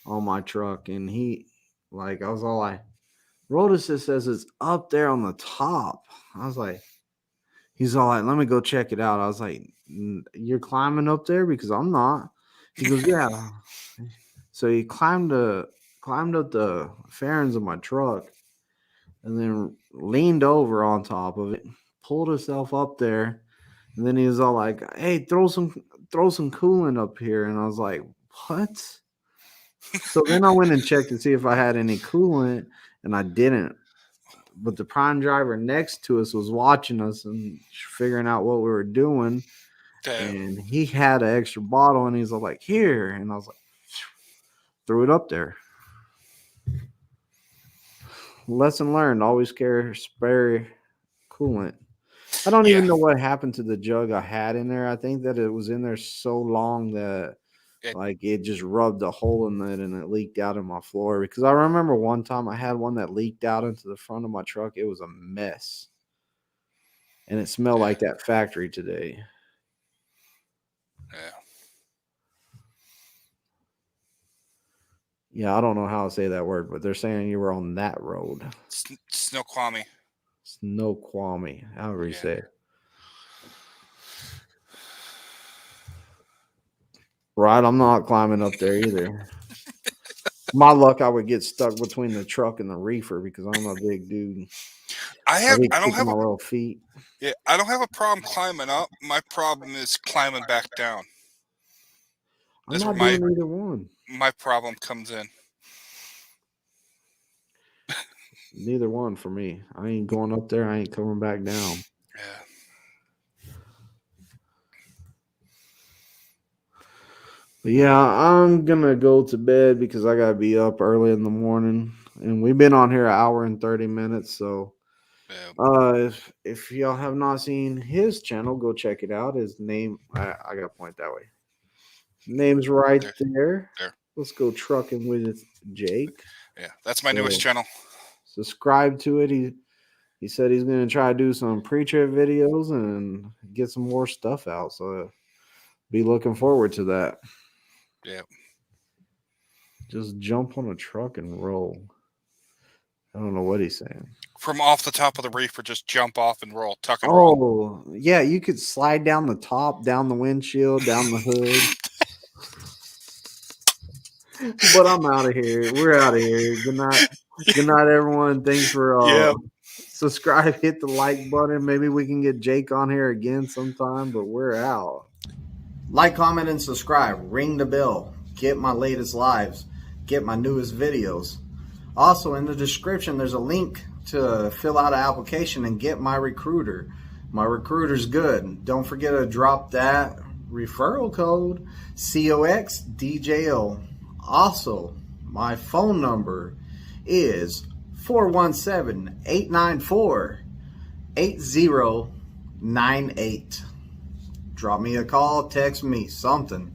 on my truck, and he, like, I was all like, Rotus says it's up there on the top. I was like, he's all like, let me go check it out. I was like, you're climbing up there because I'm not. He goes, yeah. So he climbed up the fairings of my truck, and then leaned over on top of it, pulled himself up there, and then he was all like, "Hey, throw some coolant up here." And I was like, "What?" So then I went and checked to see if I had any coolant, and I didn't. But the prime driver next to us was watching us and figuring out what we were doing, Damn. and he had an extra bottle, and he's all like, "Here," and I was like, threw it up there. lesson learned. Always carry spare coolant. I don't Yeah, even know what happened to the jug I had in there. I think that it was in there so long that it, like it just rubbed a hole in it and it leaked out in my floor. Because I remember one time I had one that leaked out into the front of my truck. It was a mess. And it smelled yeah, like that factory today. yeah. Yeah, I don't know how to say that word, but they're saying you were on that road. Snoqualmie. Snoqualmie, however you Yeah. say it. Right, I'm not climbing up there either. My luck, I would get stuck between the truck and the reefer because I'm a big dude. I get I don't kicking have my a little feet. yeah, I don't have a problem climbing up. My problem is climbing back down. I'm That's where not doing either one. my problem comes in. Neither one for me. I ain't going up there. I ain't coming back down. Yeah. But yeah, I'm gonna go to bed because I gotta be up early in the morning. And we've been on here an hour and 30 minutes. So Yeah. if y'all have not seen his channel, go check it out. His name I gotta point that way. Name's right There. there. There. Let's go trucking with Jake. Yeah. That's my newest So channel. subscribe to it. He said he's gonna try to do some pre-trip videos and get some more stuff out. So be looking forward to that. Yeah. Just jump on a truck and roll. I don't know what he's saying. From off the top of the reef, or just jump off and roll, tuck and roll. Oh, yeah, you could slide down the top, down the windshield, down the hood. But I'm out of here. We're out of here. Good night. Good night, everyone. Thanks for Yeah. subscribe, hit the like button. Maybe we can get Jake on here again sometime, but we're out. Like, comment, and subscribe. Ring the bell. Get my latest lives. Get my newest videos. Also, in the description, there's a link to fill out an application and get my recruiter. My recruiter's good. Don't forget to drop that referral code, COXDJO. Also, my phone number is 417-894-8098. Drop me a call, text me, something.